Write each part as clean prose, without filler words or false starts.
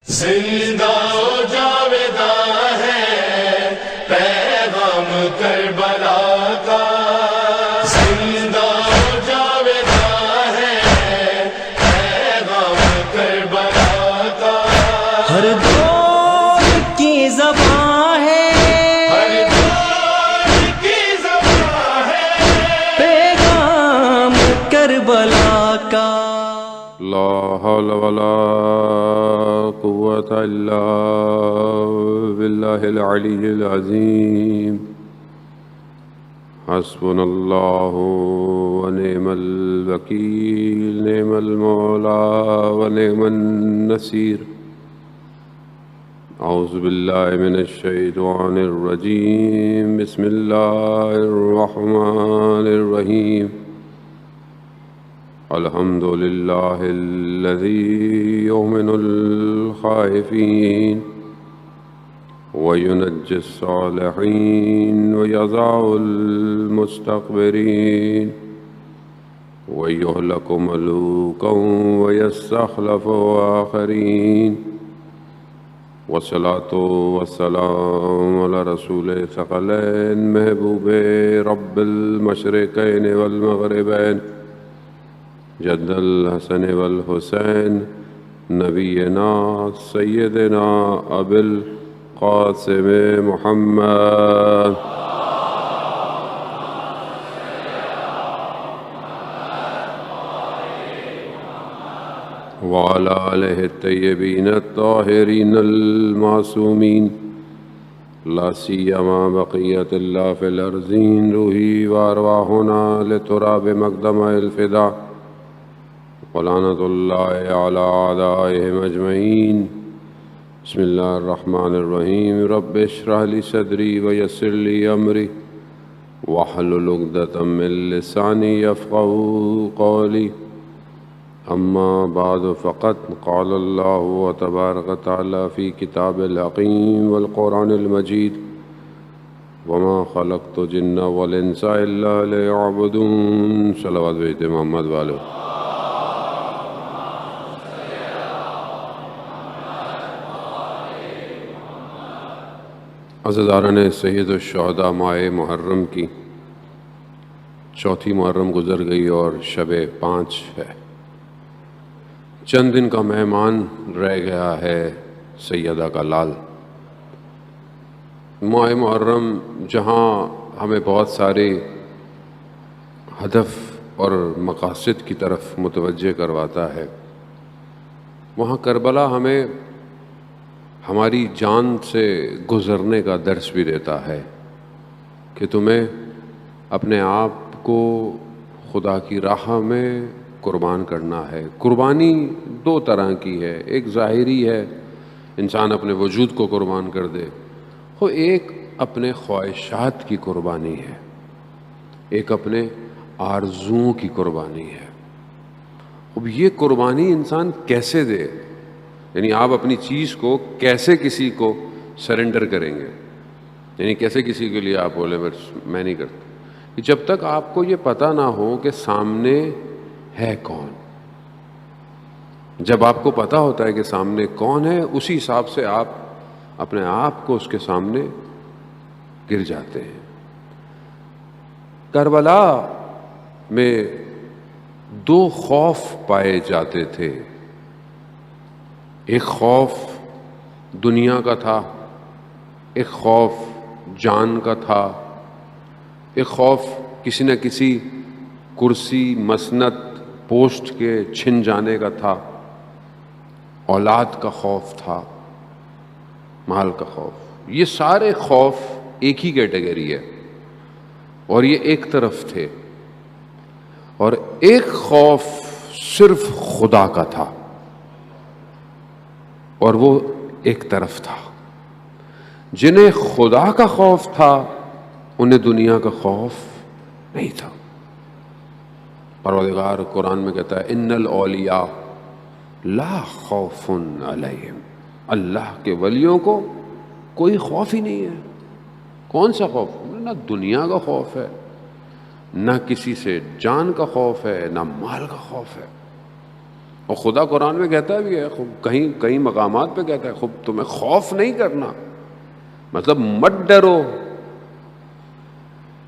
زندہ و جاویدہ ہے پیغام کربلا کا، زندہ و جاویدہ ہے پیغام کربلا کا، ہر دور کی زبان ہے، ہر دور کی زبان ہے پیغام کربلا کا۔ لا حول ولا قوة إلا بالله العلي العظيم حسبنا الله ونعم الوكيل نعم المولى ونعم النصير أعوذ بالله من الشيطان الرجيم بسم الله الرحمن الرحيم الحمد لله الذي يؤمن الخائفين وينجي الصالحين ويضع المستكبرين ويهلك ملوكا ويستخلف آخرين والصلاة والسلام على رسول ثقلين محبوب رب المشرقين والمغربين جد الحسن والحسین نبینا سیدنا ابی القاسم محمد وعلى آلہ الطیبین الطاہرین المعصومین لا سیما بقیت اللہ فی الارضین روحی وارواحنا لتراب مقدم الفدا ولعنۃ اللہ علی اعدائہم اجمعین۔ بسم اللہ الرحمن الرحیم رب اشرح لی صدری ویسر لی امری واحلل عقدۃ من لسانی یفقہوا قولی اما بعد فقد قال اللہ تبارک تعالی فی کتاب الحکیم والقرآن المجید وما خلقت الجن والانس الا لیعبدون۔ صلوات بیت محمد والو۔ عزیزاران سید الشہداء ماہ محرم کی چوتھی محرم گزر گئی اور شب 5 ہے۔ چند دن کا مہمان رہ گیا ہے سیدہ کا لال۔ ماہ محرم جہاں ہمیں بہت سارے ہدف اور مقاصد کی طرف متوجہ کرواتا ہے، وہاں کربلا ہمیں ہماری جان سے گزرنے کا درس بھی دیتا ہے کہ تمہیں اپنے آپ کو خدا کی راہ میں قربان کرنا ہے۔ قربانی 2 طرح کی ہے، ایک ظاہری ہے انسان اپنے وجود کو قربان کر دے، وہ ایک اپنے خواہشات کی قربانی ہے، ایک اپنے آرزوؤں کی قربانی ہے۔ اب یہ قربانی انسان کیسے دے؟ یعنی آپ اپنی چیز کو کیسے کسی کو سرنڈر کریں گے؟ یعنی کیسے کسی کے لیے آپ بولیں میں نہیں کرتا؟ جب تک آپ کو یہ پتہ نہ ہو کہ سامنے ہے کون۔ جب آپ کو پتہ ہوتا ہے کہ سامنے کون ہے، اسی حساب سے آپ اپنے آپ کو اس کے سامنے گر جاتے ہیں۔ کربلا میں 2 خوف پائے جاتے تھے، ایک خوف دنیا کا تھا، ایک خوف جان کا تھا، ایک خوف کسی نہ کسی کرسی مسند پوسٹ کے چھن جانے کا تھا، اولاد کا خوف تھا، مال کا خوف۔ یہ سارے خوف ایک ہی کیٹیگری ہے اور یہ ایک طرف تھے، اور ایک خوف صرف خدا کا تھا اور وہ ایک طرف تھا۔ جنہیں خدا کا خوف تھا انہیں دنیا کا خوف نہیں تھا۔ پروردگار قرآن میں کہتا ہے ان الاولیاء لا خوف علیہم، اللہ کے ولیوں کو کوئی خوف ہی نہیں ہے۔ کون سا خوف؟ نہ دنیا کا خوف ہے، نہ کسی سے جان کا خوف ہے، نہ مال کا خوف ہے۔ اور خدا قرآن میں کہتا بھی ہے، کہیں مقامات پہ کہتا ہے خود تمہیں خوف نہیں کرنا، مطلب مت ڈرو.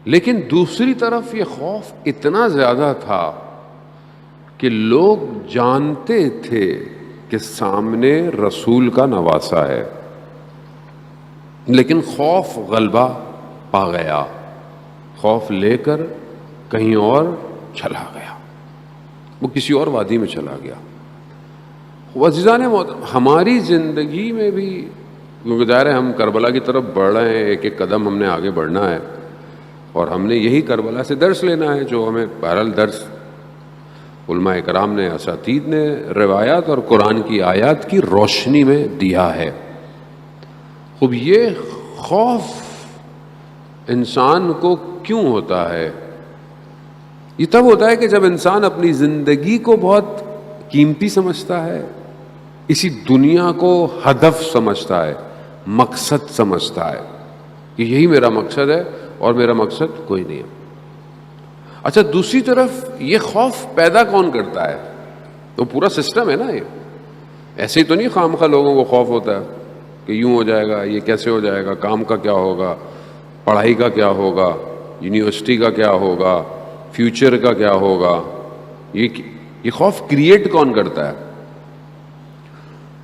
لیکن دوسری طرف یہ خوف اتنا زیادہ تھا کہ لوگ جانتے تھے کہ سامنے رسول کا نواسا ہے، لیکن خوف غلبہ پا گیا، خوف لے کر کہیں اور چلا گیا، وہ کسی اور وادی میں چلا گیا. عزیزان محترم، ہماری زندگی میں بھی کیونکہ ظاہر ہے ہم کربلا کی طرف بڑھ رہے ہیں، ایک ایک قدم ہم نے آگے بڑھنا ہے، اور ہم نے یہی کربلا سے درس لینا ہے جو ہمیں بہرحال درس علماء کرام نے، اساتید نے روایات اور قرآن کی آیات کی روشنی میں دیا ہے. خوب یہ خوف انسان کو کیوں ہوتا ہے؟ یہ تب ہوتا ہے کہ جب انسان اپنی زندگی کو بہت قیمتی سمجھتا ہے، اسی دنیا کو ہدف سمجھتا ہے، مقصد سمجھتا ہے کہ یہی میرا مقصد ہے اور میرا مقصد کوئی نہیں ہے. اچھا، دوسری طرف یہ خوف پیدا کون کرتا ہے؟ تو پورا سسٹم ہے نا. یہ ایسے ہی تو نہیں خام خواہ لوگوں کو خوف ہوتا ہے کہ یوں ہو جائے گا، یہ کیسے ہو جائے گا، کام کا کیا ہوگا، پڑھائی کا کیا ہوگا، یونیورسٹی کا کیا ہوگا، فیوچر کا کیا ہوگا. یہ خوف کریٹ کون کرتا ہے؟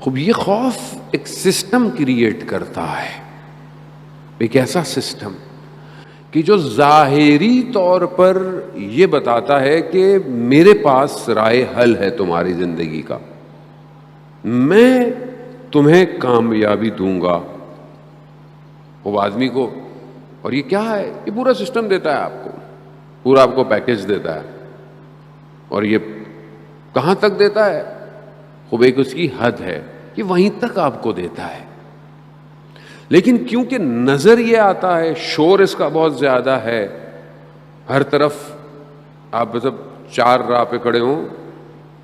خوب یہ خوف ایک سسٹم کریٹ کرتا ہے، ایک ایسا سسٹم کہ جو ظاہری طور پر یہ بتاتا ہے کہ میرے پاس رائے حل ہے تمہاری زندگی کا، میں تمہیں کامیابی دوں گا. وہ آدمی کو، اور یہ کیا ہے؟ یہ پورا سسٹم دیتا ہے آپ کو، پورا آپ کو پیکج دیتا ہے. اور یہ کہاں تک دیتا ہے؟ خوب ایک اس کی حد ہے، یہ وہیں تک آپ کو دیتا ہے. لیکن کیونکہ نظر یہ آتا ہے، شور اس کا بہت زیادہ ہے، ہر طرف آپ مطلب چار راہ پہ کھڑے ہوں،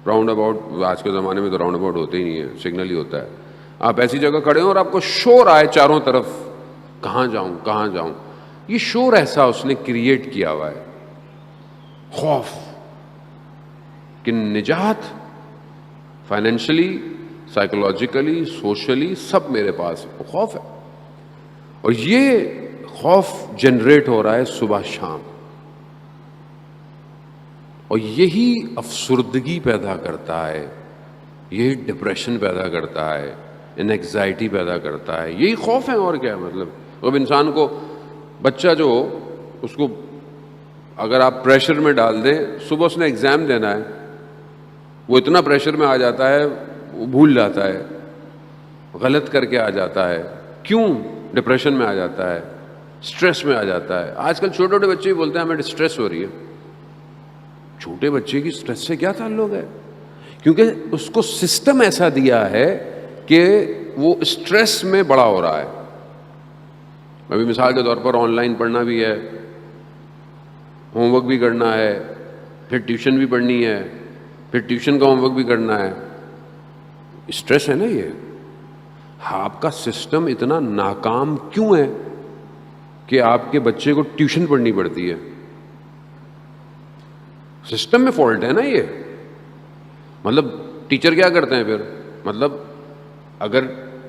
راؤنڈ اباؤٹ، آج کے زمانے میں تو راؤنڈ اباؤٹ ہوتے ہی نہیں ہے، سگنل ہی ہوتا ہے. آپ ایسی جگہ کھڑے ہوں اور آپ کو شور آئے چاروں طرف، کہاں جاؤں کہاں جاؤں. یہ شور ایسا اس نے کریٹ کیا ہوا ہے، خوف کہ نجات فائنینشلی، سائیکولوجیکلی، سوشلی سب میرے پاس ہے. خوف ہے، اور یہ خوف جنریٹ ہو رہا ہے صبح شام، اور یہی افسردگی پیدا کرتا ہے، یہی ڈپریشن پیدا کرتا ہے، انیگزائٹی پیدا کرتا ہے. یہی خوف ہے، اور کیا ہے. مطلب اب انسان کو، بچہ جو ہو، اس کو اگر آپ پریشر میں ڈال دیں، صبح اس نے ایگزام دینا ہے، وہ اتنا پریشر میں آ جاتا ہے، وہ بھول جاتا ہے، غلط کر کے آ جاتا ہے. کیوں؟ ڈپریشن میں آ جاتا ہے، سٹریس میں آ جاتا ہے. آج کل چھوٹے چھوٹے بچے بھی بولتے ہیں ہمیں سٹریس ہو رہی ہے. چھوٹے بچے کی سٹریس سے کیا تعلق ہے؟ کیونکہ اس کو سسٹم ایسا دیا ہے کہ وہ سٹریس میں بڑا ہو رہا ہے. ابھی مثال کے طور پر آن لائن پڑھنا بھی ہے، ہوم ورک بھی کرنا ہے، پھر ٹیوشن بھی پڑھنی ہے، پھر ٹیوشن کا ہوم ورک بھی کرنا ہے. اسٹریس ہے نا یہ. آپ کا سسٹم اتنا ناکام کیوں ہے کہ آپ کے بچے کو ٹیوشن پڑھنی پڑتی ہے؟ سسٹم میں فالٹ ہے نا یہ. مطلب ٹیچر کیا کرتے ہیں پھر؟ مطلب اگر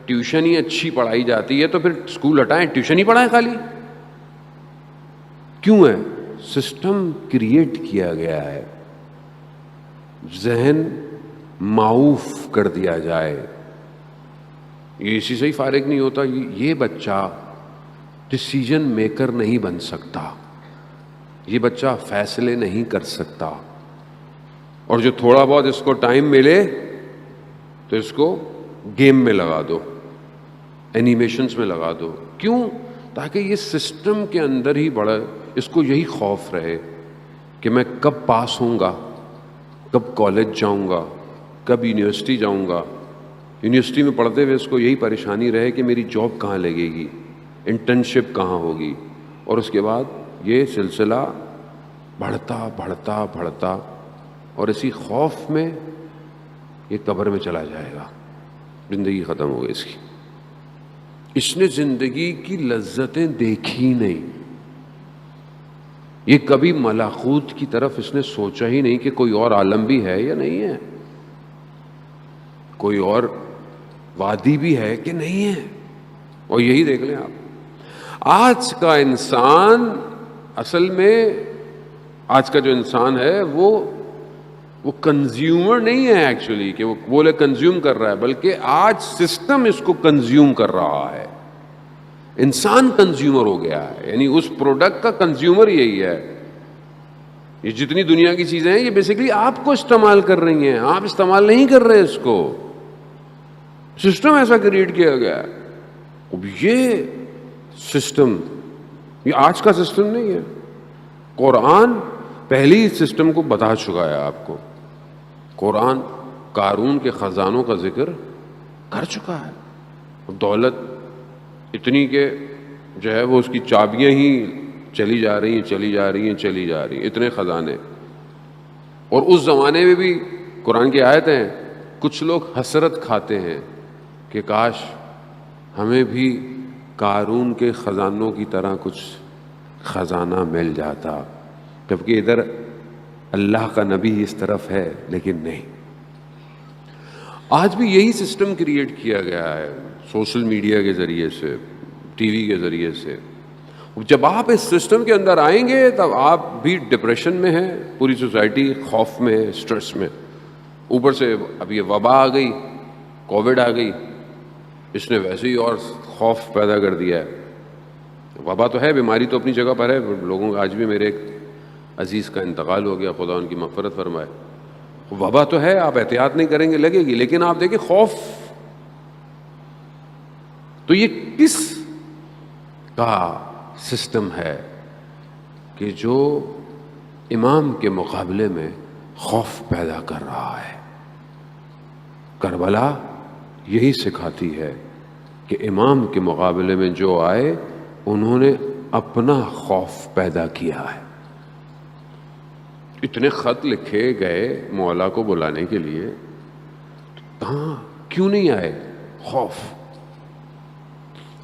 ٹیوشن ہی اچھی پڑھائی جاتی ہے تو پھر اسکول ہٹائیں، ٹیوشن ہی پڑھائیں خالی. کیوں ہے؟ سسٹم کریٹ کیا گیا ہے، ذہن معوف کر دیا جائے. یہ اسی سے ہی فارغ نہیں ہوتا. یہ بچہ ڈسیجن میکر نہیں بن سکتا، یہ بچہ فیصلے نہیں کر سکتا. اور جو تھوڑا بہت اس کو ٹائم ملے تو اس کو گیم میں لگا دو، اینیمیشنز میں لگا دو. کیوں؟ تاکہ یہ سسٹم کے اندر ہی بڑا، اس کو یہی خوف رہے کہ میں کب پاس ہوں گا، کب کالج جاؤں گا، کب یونیورسٹی جاؤں گا. یونیورسٹی میں پڑھتے ہوئے اس کو یہی پریشانی رہے کہ میری جاب کہاں لگے گی، انٹرنشپ کہاں ہوگی. اور اس کے بعد یہ سلسلہ بڑھتا بڑھتا بڑھتا، اور اسی خوف میں یہ قبر میں چلا جائے گا، زندگی ختم ہو گئی اس کی. اس نے زندگی کی لذتیں دیکھی نہیں، یہ کبھی ملکوت کی طرف اس نے سوچا ہی نہیں کہ کوئی اور عالم بھی ہے یا نہیں ہے. کوئی اور وادی بھی ہے کہ نہیں ہے. اور یہی دیکھ لیں آپ، آج کا انسان اصل میں، آج کا جو انسان ہے وہ کنزیومر نہیں ہے ایکچولی کہ وہ بولے کنزیوم کر رہا ہے، بلکہ آج سسٹم اس کو کنزیوم کر رہا ہے. انسان کنزیومر ہو گیا ہے، یعنی اس پروڈکٹ کا کنزیومر یہی ہے. یہ جتنی دنیا کی چیزیں ہیں یہ بیسیکلی آپ کو استعمال کر رہی ہیں، آپ استعمال نہیں کر رہے اس کو. سسٹم ایسا کریٹ کیا گیا ہے. اب یہ سسٹم، یہ آج کا سسٹم نہیں ہے. قرآن پہلی سسٹم کو بتا چکا ہے آپ کو. قرآن قارون کے خزانوں کا ذکر کر چکا ہے. دولت اتنی کہ جو ہے وہ اس کی چابیاں ہی چلی جا رہی ہیں، اتنے خزانے. اور اس زمانے میں بھی قرآن کی آیت ہیں، کچھ لوگ حسرت کھاتے ہیں کہ کاش ہمیں بھی قارون کے خزانوں کی طرح کچھ خزانہ مل جاتا، جبکہ ادھر اللہ کا نبی اس طرف ہے لیکن نہیں. آج بھی یہی سسٹم کریٹ کیا گیا ہے سوشل میڈیا کے ذریعے سے، ٹی وی کے ذریعے سے. جب آپ اس سسٹم کے اندر آئیں گے تب آپ بھی ڈپریشن میں ہیں، پوری سوسائٹی خوف میں، اسٹریس میں. اوپر سے اب یہ وبا آ گئی، کووڈ آ گئی، اس نے ویسے ہی اور خوف پیدا کر دیا ہے. وبا تو ہے، بیماری تو اپنی جگہ پر ہے. لوگوں کا آج بھی میرے ایک عزیز کا انتقال ہو گیا، خدا ان کی مغفرت فرمائے. وبا تو ہے، آپ احتیاط نہیں کریں گے لگے گی، لیکن آپ دیکھیں خوف. تو یہ کس کا سسٹم ہے کہ جو امام کے مقابلے میں خوف پیدا کر رہا ہے؟ کربلا یہی سکھاتی ہے کہ امام کے مقابلے میں جو آئے انہوں نے اپنا خوف پیدا کیا ہے. اتنے خط لکھے گئے مولا کو بلانے کے لیے، کہاں کیوں نہیں آئے؟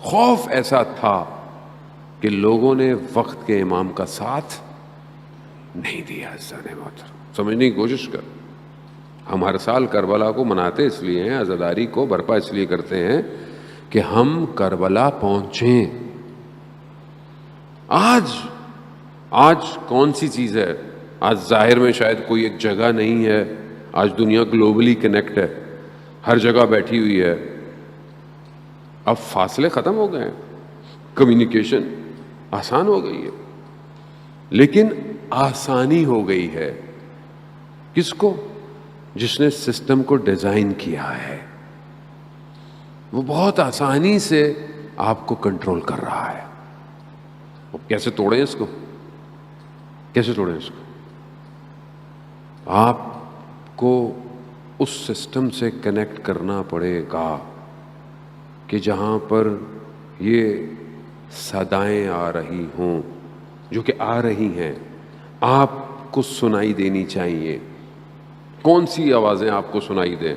خوف ایسا تھا کہ لوگوں نے وقت کے امام کا ساتھ نہیں دیا. سمجھنے کی کوشش کر. ہم ہر سال کربلا کو مناتے اس لیے ہیں، عزاداری کو برپا اس لیے کرتے ہیں کہ ہم کربلا پہنچیں. آج کون سی چیز ہے؟ آج ظاہر میں شاید کوئی ایک جگہ نہیں ہے. آج دنیا گلوبلی کنیکٹ ہے، ہر جگہ بیٹھی ہوئی ہے. اب فاصلے ختم ہو گئے ہیں، کمیونیکیشن آسان ہو گئی ہے. لیکن آسانی ہو گئی ہے کس کو؟ جس نے سسٹم کو ڈیزائن کیا ہے. وہ بہت آسانی سے آپ کو کنٹرول کر رہا ہے. اب کیسے توڑیں اس کو؟ آپ کو اس سسٹم سے کنیکٹ کرنا پڑے گا کہ جہاں پر یہ صدائیں آ رہی ہوں، جو کہ آ رہی ہیں، آپ کو سنائی دینی چاہیے. کون سی آوازیں آپ کو سنائی دیں؟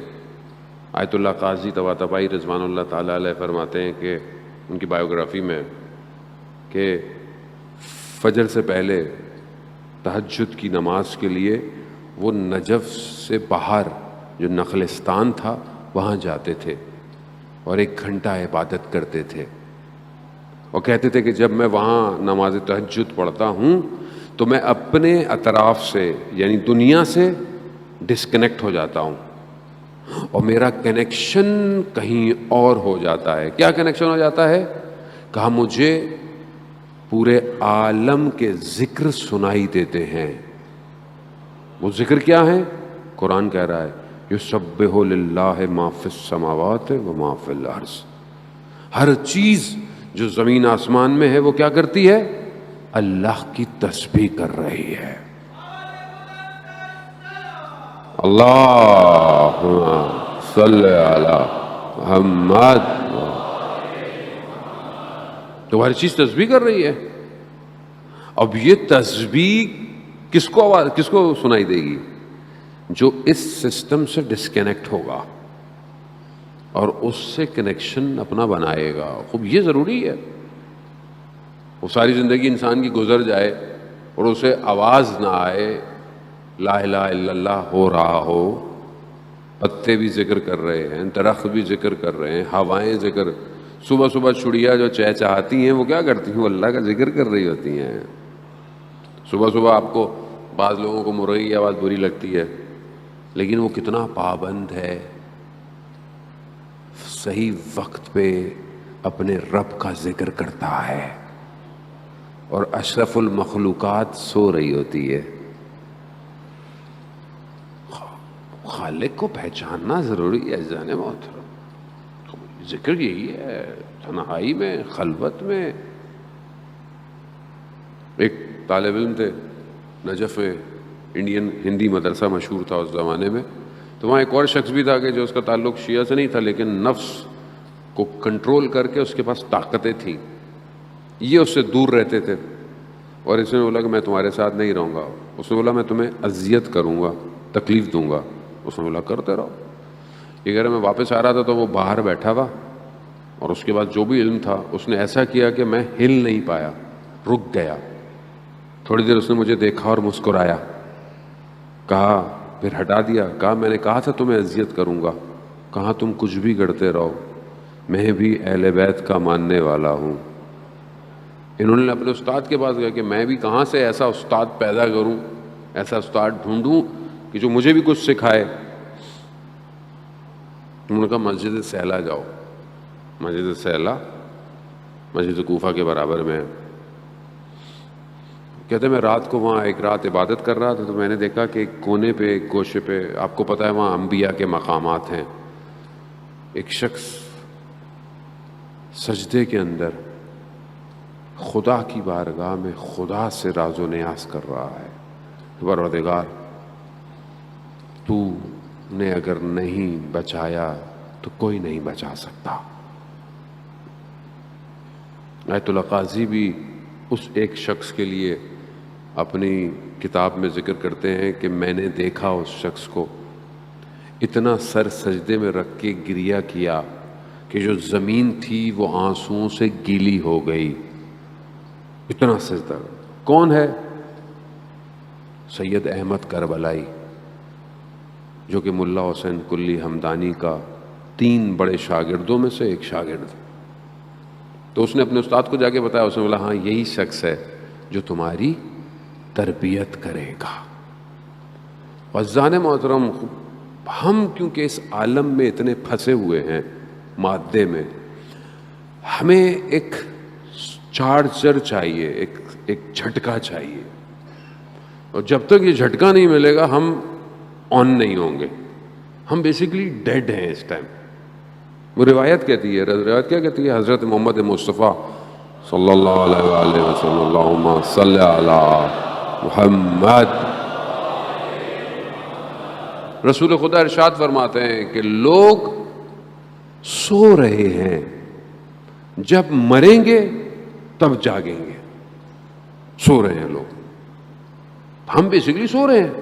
آیت اللہ قاضی طباطبائی رضوان اللہ تعالیٰ علیہ فرماتے ہیں کہ ان کی بایوگرافی میں کہ فجر سے پہلے تہجد کی نماز کے لیے وہ نجف سے باہر جو نخلستان تھا وہاں جاتے تھے اور 1 گھنٹہ عبادت کرتے تھے، اور کہتے تھے کہ جب میں وہاں نماز تہجد پڑھتا ہوں تو میں اپنے اطراف سے یعنی دنیا سے ڈسکنیکٹ ہو جاتا ہوں اور میرا کنیکشن کہیں اور ہو جاتا ہے. کیا کنیکشن ہو جاتا ہے؟ کہا مجھے پورے عالم کے ذکر سنائی دیتے ہیں. وہ ذکر کیا ہے؟ قرآن کہہ رہا ہے یسبح للہ ما فی السماوات و ما فی الارض. ہر چیز جو زمین آسمان میں ہے وہ کیا کرتی ہے؟ اللہ کی تسبیح کر رہی ہے. اللہم صلی علی محمد. تو ہر چیز تسبیح کر رہی ہے. اب یہ تسبیح کس کو سنائی دے گی؟ جو اس سسٹم سے ڈسکنیکٹ ہوگا اور اس سے کنیکشن اپنا بنائے گا. خوب یہ ضروری ہے. وہ ساری زندگی انسان کی گزر جائے اور اسے آواز نہ آئے لا الہ الا اللہ ہو رہا ہو، پتے بھی ذکر کر رہے ہیں، درخت بھی ذکر کر رہے ہیں، ہوائیں ذکر، صبح صبح چڑیا جو چہچہاتی ہیں وہ کیا کرتی ہیں؟ وہ اللہ کا ذکر کر رہی ہوتی ہیں۔ صبح صبح آپ کو بعض لوگوں کو مرغی کی آواز بری لگتی ہے، لیکن وہ کتنا پابند ہے، صحیح وقت پہ اپنے رب کا ذکر کرتا ہے، اور اشرف المخلوقات سو رہی ہوتی ہے۔ خالق کو پہچاننا ضروری ہے جانے محترم، ذکر یہی ہے، تنہائی میں، خلوت میں۔ ایک طالب علم تھے نجف میں، انڈین ہندی مدرسہ مشہور تھا اس زمانے میں، تو وہاں ایک اور شخص بھی تھا کہ جو اس کا تعلق شیعہ سے نہیں تھا، لیکن نفس کو کنٹرول کر کے اس کے پاس طاقتیں تھیں، یہ اس سے دور رہتے تھے، اور اس نے بولا کہ میں تمہارے ساتھ نہیں رہوں گا۔ اس نے بولا میں تمہیں اذیت کروں گا، تکلیف دوں گا۔ اس نے بولا کرتے رہو۔ یہ کہہ رہا میں واپس آ رہا تھا تو وہ باہر بیٹھا ہوا، اور اس کے بعد جو بھی علم تھا اس نے ایسا کیا کہ میں ہل نہیں پایا، رک گیا۔ تھوڑی دیر اس نے مجھے دیکھا اور مسکرایا، کہا، پھر ہٹا دیا، کہا میں نے کہا تھا تمہیں اذیت کروں گا، کہا تم کچھ بھی کرتے رہو، میں بھی اہل بیت کا ماننے والا ہوں۔ انہوں نے اپنے استاد کے پاس گیا کہ میں بھی کہاں سے ایسا استاد پیدا کروں، ایسا استاد ڈھونڈوں کہ جو مجھے بھی کچھ سکھائے۔ انہوں نے کہا مسجد سیلا جاؤ۔ مسجد سیلا مسجد کوفہ کے برابر میں ہے۔ کہتے میں رات کو وہاں ایک رات عبادت کر رہا تھا تو میں نے دیکھا کہ ایک کونے پہ، ایک گوشے پہ، آپ کو پتہ ہے وہاں انبیاء کے مقامات ہیں، ایک شخص سجدے کے اندر خدا کی بارگاہ میں خدا سے راز و نیاز کر رہا ہے، پروردگار تو نے اگر نہیں بچایا تو کوئی نہیں بچا سکتا۔ آیت اللہ قاضی بھی اس ایک شخص کے لیے اپنی کتاب میں ذکر کرتے ہیں کہ میں نے دیکھا اس شخص کو اتنا سر سجدے میں رکھ کے گریہ کیا کہ جو زمین تھی وہ آنسوؤں سے گیلی ہو گئی، اتنا سجدہ۔ کون ہے؟ سید احمد کربلائی، جو کہ ملا حسین کلی ہمدانی کا 3 بڑے شاگردوں میں سے ایک شاگرد۔ تو اس نے اپنے استاد کو جا کے بتایا، اس نے بولا ہاں یہی شخص ہے جو تمہاری تربیت کرے گا۔ عزیزان محترم، ہم کیونکہ اس عالم میں اتنے پھنسے ہوئے ہیں مادے میں، ہمیں ایک چارجر چاہیے، ایک جھٹکا چاہیے، اور جب تک یہ جھٹکا نہیں ملے گا ہم آن نہیں ہوں گے۔ ہم بیسیکلی ڈیڈ ہیں اس ٹائم۔ وہ روایت کہتی ہے، روایت کیا کہتی ہے؟ حضرت محمد مصطفیٰ صلی اللہ علیہ وآلہ وسلم، اللہم صلی علی محمد، رسول خدا ارشاد فرماتے ہیں کہ لوگ سو رہے ہیں، جب مریں گے تب جاگیں گے۔ سو رہے ہیں لوگ، ہم بیسیکلی سو رہے ہیں۔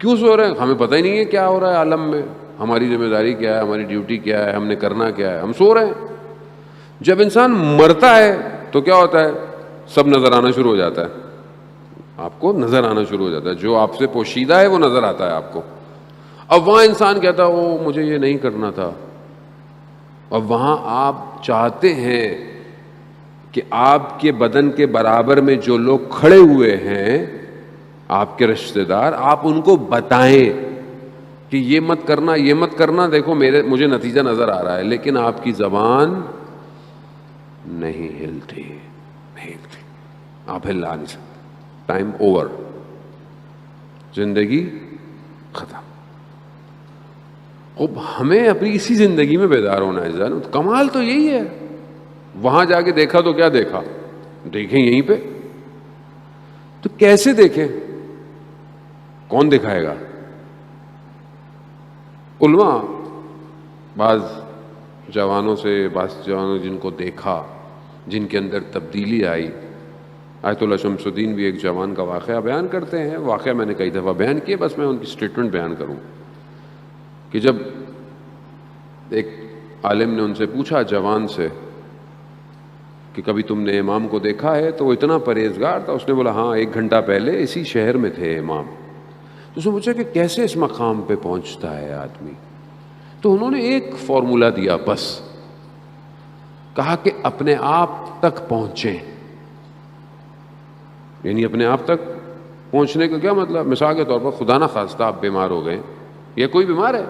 کیوں سو رہے ہیں؟ ہمیں پتہ ہی نہیں ہے کیا ہو رہا ہے عالم میں، ہماری ذمہ داری کیا ہے، ہماری ڈیوٹی کیا ہے، ہم نے کرنا کیا ہے، ہم سو رہے ہیں۔ جب انسان مرتا ہے تو کیا ہوتا ہے؟ سب نظر آنا شروع ہو جاتا ہے، آپ کو نظر آنا شروع ہو جاتا ہے، جو آپ سے پوشیدہ ہے وہ نظر آتا ہے آپ کو۔ اب وہاں انسان کہتا ہے وہ مجھے یہ نہیں کرنا تھا، اب وہاں آپ چاہتے ہیں کہ آپ کے بدن کے برابر میں جو لوگ کھڑے ہوئے ہیں، آپ کے رشتہ دار، آپ ان کو بتائیں کہ یہ مت کرنا، یہ مت کرنا، دیکھو مجھے نتیجہ نظر آ رہا ہے، لیکن آپ کی زبان نہیں ہلتی، نہیں ہلتی، آپ ہلا نہیں سکتے۔ ٹائم اوور، زندگی ختم۔ اب ہمیں اپنی اسی زندگی میں بیدار ہونا ہے جان۔ کمال تو یہی ہے، وہاں جا کے دیکھا تو کیا دیکھا؟ دیکھیں یہیں پہ تو کیسے دیکھیں؟ کون دکھائے گا؟ علماء بعض جوانوں جن کو دیکھا، جن کے اندر تبدیلی آئی۔ آیت اللہ شمس الدین بھی ایک جوان کا واقعہ بیان کرتے ہیں، واقعہ میں نے کئی دفعہ بیان کیے، بس میں ان کی سٹیٹمنٹ بیان کروں کہ جب ایک عالم نے ان سے پوچھا، جوان سے، کہ کبھی تم نے امام کو دیکھا ہے؟ تو وہ اتنا پرہیزگار تھا، اس نے بولا ہاں 1 گھنٹہ پہلے اسی شہر میں تھے امام۔ اس نے پوچھا کہ کیسے اس مقام پہ پہنچتا ہے آدمی؟ تو انہوں نے ایک فارمولہ دیا بس، کہا کہ اپنے آپ تک پہنچیں. یعنی اپنے آپ تک پہنچنے کا کیا مطلب؟ مثال کے طور پر خدا نہ خواستہ آپ بیمار ہو گئے، یا کوئی بیمار ہے،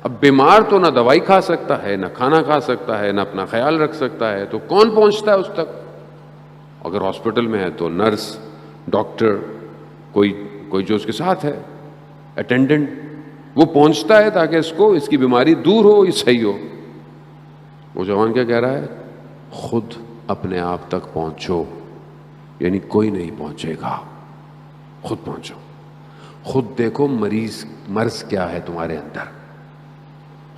اب بیمار تو نہ دوائی کھا سکتا ہے، نہ کھانا کھا سکتا ہے، نہ اپنا خیال رکھ سکتا ہے، تو کون پہنچتا ہے اس تک؟ اگر ہاسپٹل میں ہے تو نرس، ڈاکٹر، کوئی جو اس کے ساتھ ہے، اٹینڈنٹ، وہ پہنچتا ہے تاکہ اس کو اس کی بیماری دور ہو، یہ صحیح ہو. وہ جوان کیا کہہ رہا ہے؟ خود اپنے آپ تک پہنچو، یعنی کوئی نہیں پہنچے گا، خود پہنچو. خود دیکھو مرض کیا ہے تمہارے اندر،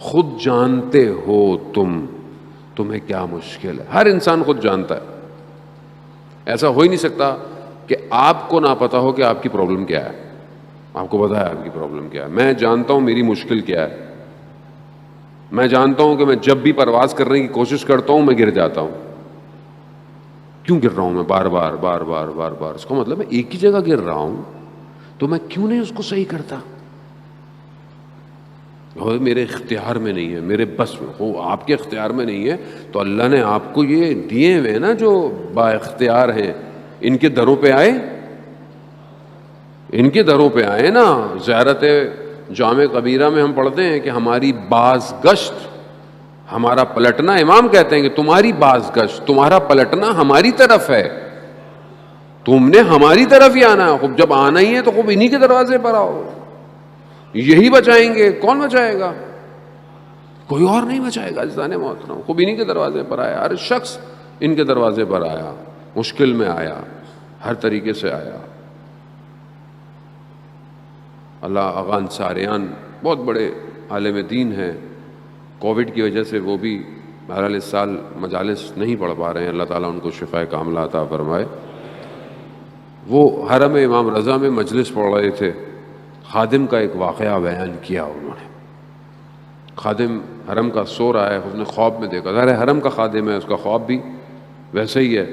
خود جانتے ہو تمہیں کیا مشکل ہے. ہر انسان خود جانتا ہے. ایسا ہو ہی نہیں سکتا کہ آپ کو نہ پتا ہو کہ آپ کی پرابلم کیا ہے. آپ کو پتا ہے آپ کی پرابلم کیا ہے. میں جانتا ہوں میری مشکل کیا ہے. میں جانتا ہوں کہ میں جب بھی پرواز کرنے کی کوشش کرتا ہوں میں گر جاتا ہوں. کیوں گر رہا ہوں میں بار بار بار بار بار بار؟ اس کا مطلب میں ایک ہی جگہ گر رہا ہوں، تو میں کیوں نہیں اس کو صحیح کرتا؟ میرے اختیار میں نہیں ہے، میرے بس میں ہو، آپ کے اختیار میں نہیں ہے، تو اللہ نے آپ کو یہ دیے ہوئے نا جو با اختیار ہیں، ان کے دروں پہ آئے، ان کے دروں پہ آئے نا. زیارت جامع کبیرہ میں ہم پڑھتے ہیں کہ ہماری باز گشت، ہمارا پلٹنا، امام کہتے ہیں کہ تمہاری باز گشت، تمہارا پلٹنا ہماری طرف ہے، تم نے ہماری طرف ہی آنا ہے. خوب جب آنا ہی ہے تو خوب انہی کے دروازے پر آؤ، یہی بچائیں گے. کون بچائے گا؟ کوئی اور نہیں بچائے گا. عزیزان محترم، خوب انہی کے دروازے پر آیا. ہر شخص ان کے دروازے پر آیا، مشکل میں آیا، ہر طریقے سے آیا. اللہ آغا انصاریان بہت بڑے عالم دین ہیں. کووڈ کی وجہ سے وہ بھی بہرحال اس سال مجالس نہیں پڑھ پا رہے ہیں. اللہ تعالیٰ ان کو شفائے کاملہ عطا فرمائے. وہ حرم امام رضا میں مجلس پڑھ رہے تھے. خادم کا ایک واقعہ بیان کیا انہوں نے. خادم حرم کا سو رہا ہے، اس نے خواب میں دیکھا، ظاہر ہے حرم کا خادم ہے، اس کا خواب بھی ویسے ہی ہے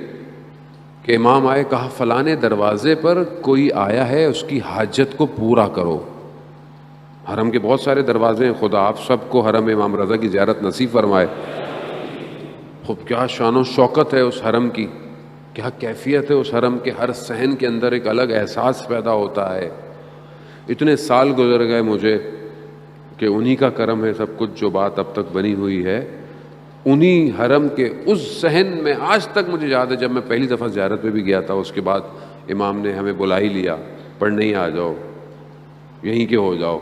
کہ امام آئے، کہا فلانے دروازے پر کوئی آیا ہے، اس کی حاجت کو پورا کرو. حرم کے بہت سارے دروازے ہیں، خدا آپ سب کو حرم امام رضا کی زیارت نصیب فرمائے. خود کیا شان و شوکت ہے اس حرم کی، کیا کیفیت ہے اس حرم کے. ہر صحن کے اندر ایک الگ احساس پیدا ہوتا ہے. اتنے سال گزر گئے مجھے کہ انہی کا کرم ہے سب کچھ، جو بات اب تک بنی ہوئی ہے انہی حرم کے اس صحن میں. آج تک مجھے یاد ہے جب میں پہلی دفعہ زیارت پہ بھی گیا تھا، اس کے بعد امام نے ہمیں بلا ہی لیا، پڑھنے ہی آ جاؤ، یہیں کے ہو جاؤ.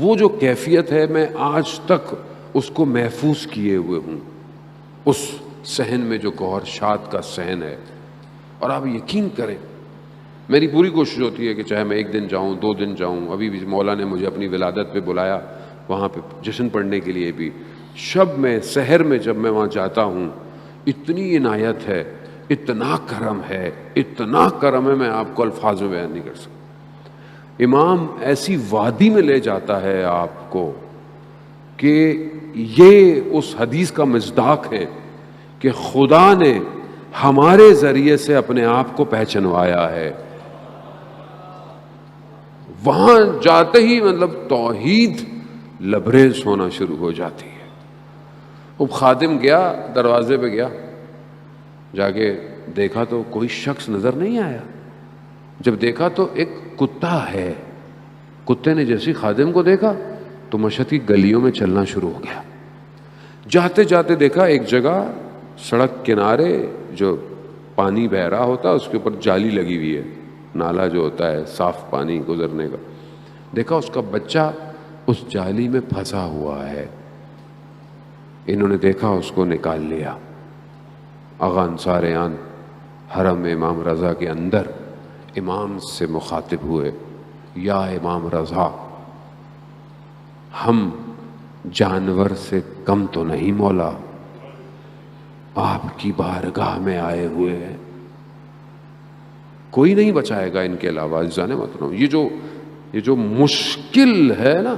وہ جو کیفیت ہے میں آج تک اس کو محفوظ کیے ہوئے ہوں، اس صحن میں جو گوہر شاد کا صحن ہے. اور آپ یقین کریں، میری پوری کوشش ہوتی ہے کہ چاہے میں 1 دن جاؤں، 2 دن جاؤں. ابھی بھی مولا نے مجھے اپنی ولادت پہ بلایا، وہاں پہ جشن پڑھنے کے لیے بھی. شب میں سحر میں جب میں وہاں جاتا ہوں، اتنی عنایت ہے، اتنا کرم ہے، اتنا کرم ہے، میں آپ کو الفاظ میں بیان نہیں کر سکتا. امام ایسی وادی میں لے جاتا ہے آپ کو کہ یہ اس حدیث کا مصداق ہے کہ خدا نے ہمارے ذریعے سے اپنے آپ کو پہچنوایا ہے. وہاں جاتے ہی مطلب توحید لبریز ہونا شروع ہو جاتی ہے. اب خادم گیا، دروازے پہ گیا، جا کے دیکھا تو کوئی شخص نظر نہیں آیا. جب دیکھا تو ایک کتا ہے. کتے نے جیسی خادم کو دیکھا تو مشہد کی گلیوں میں چلنا شروع ہو گیا. جاتے جاتے دیکھا ایک جگہ سڑک کنارے جو پانی بہ رہا ہوتا اس کے اوپر جالی لگی ہوئی ہے، نالا جو ہوتا ہے صاف پانی گزرنے کا. دیکھا اس کا بچہ اس جالی میں پھنسا ہوا ہے. انہوں نے دیکھا، اس کو نکال لیا. آغا انصاریان حرم امام رضا کے اندر امام سے مخاطب ہوئے، یا امام رضا، ہم جانور سے کم تو نہیں مولا، آپ کی بارگاہ میں آئے ہوئے ہیں، کوئی نہیں بچائے گا ان کے علاوہ. عزیزان محترم، یہ جو مشکل ہے نا،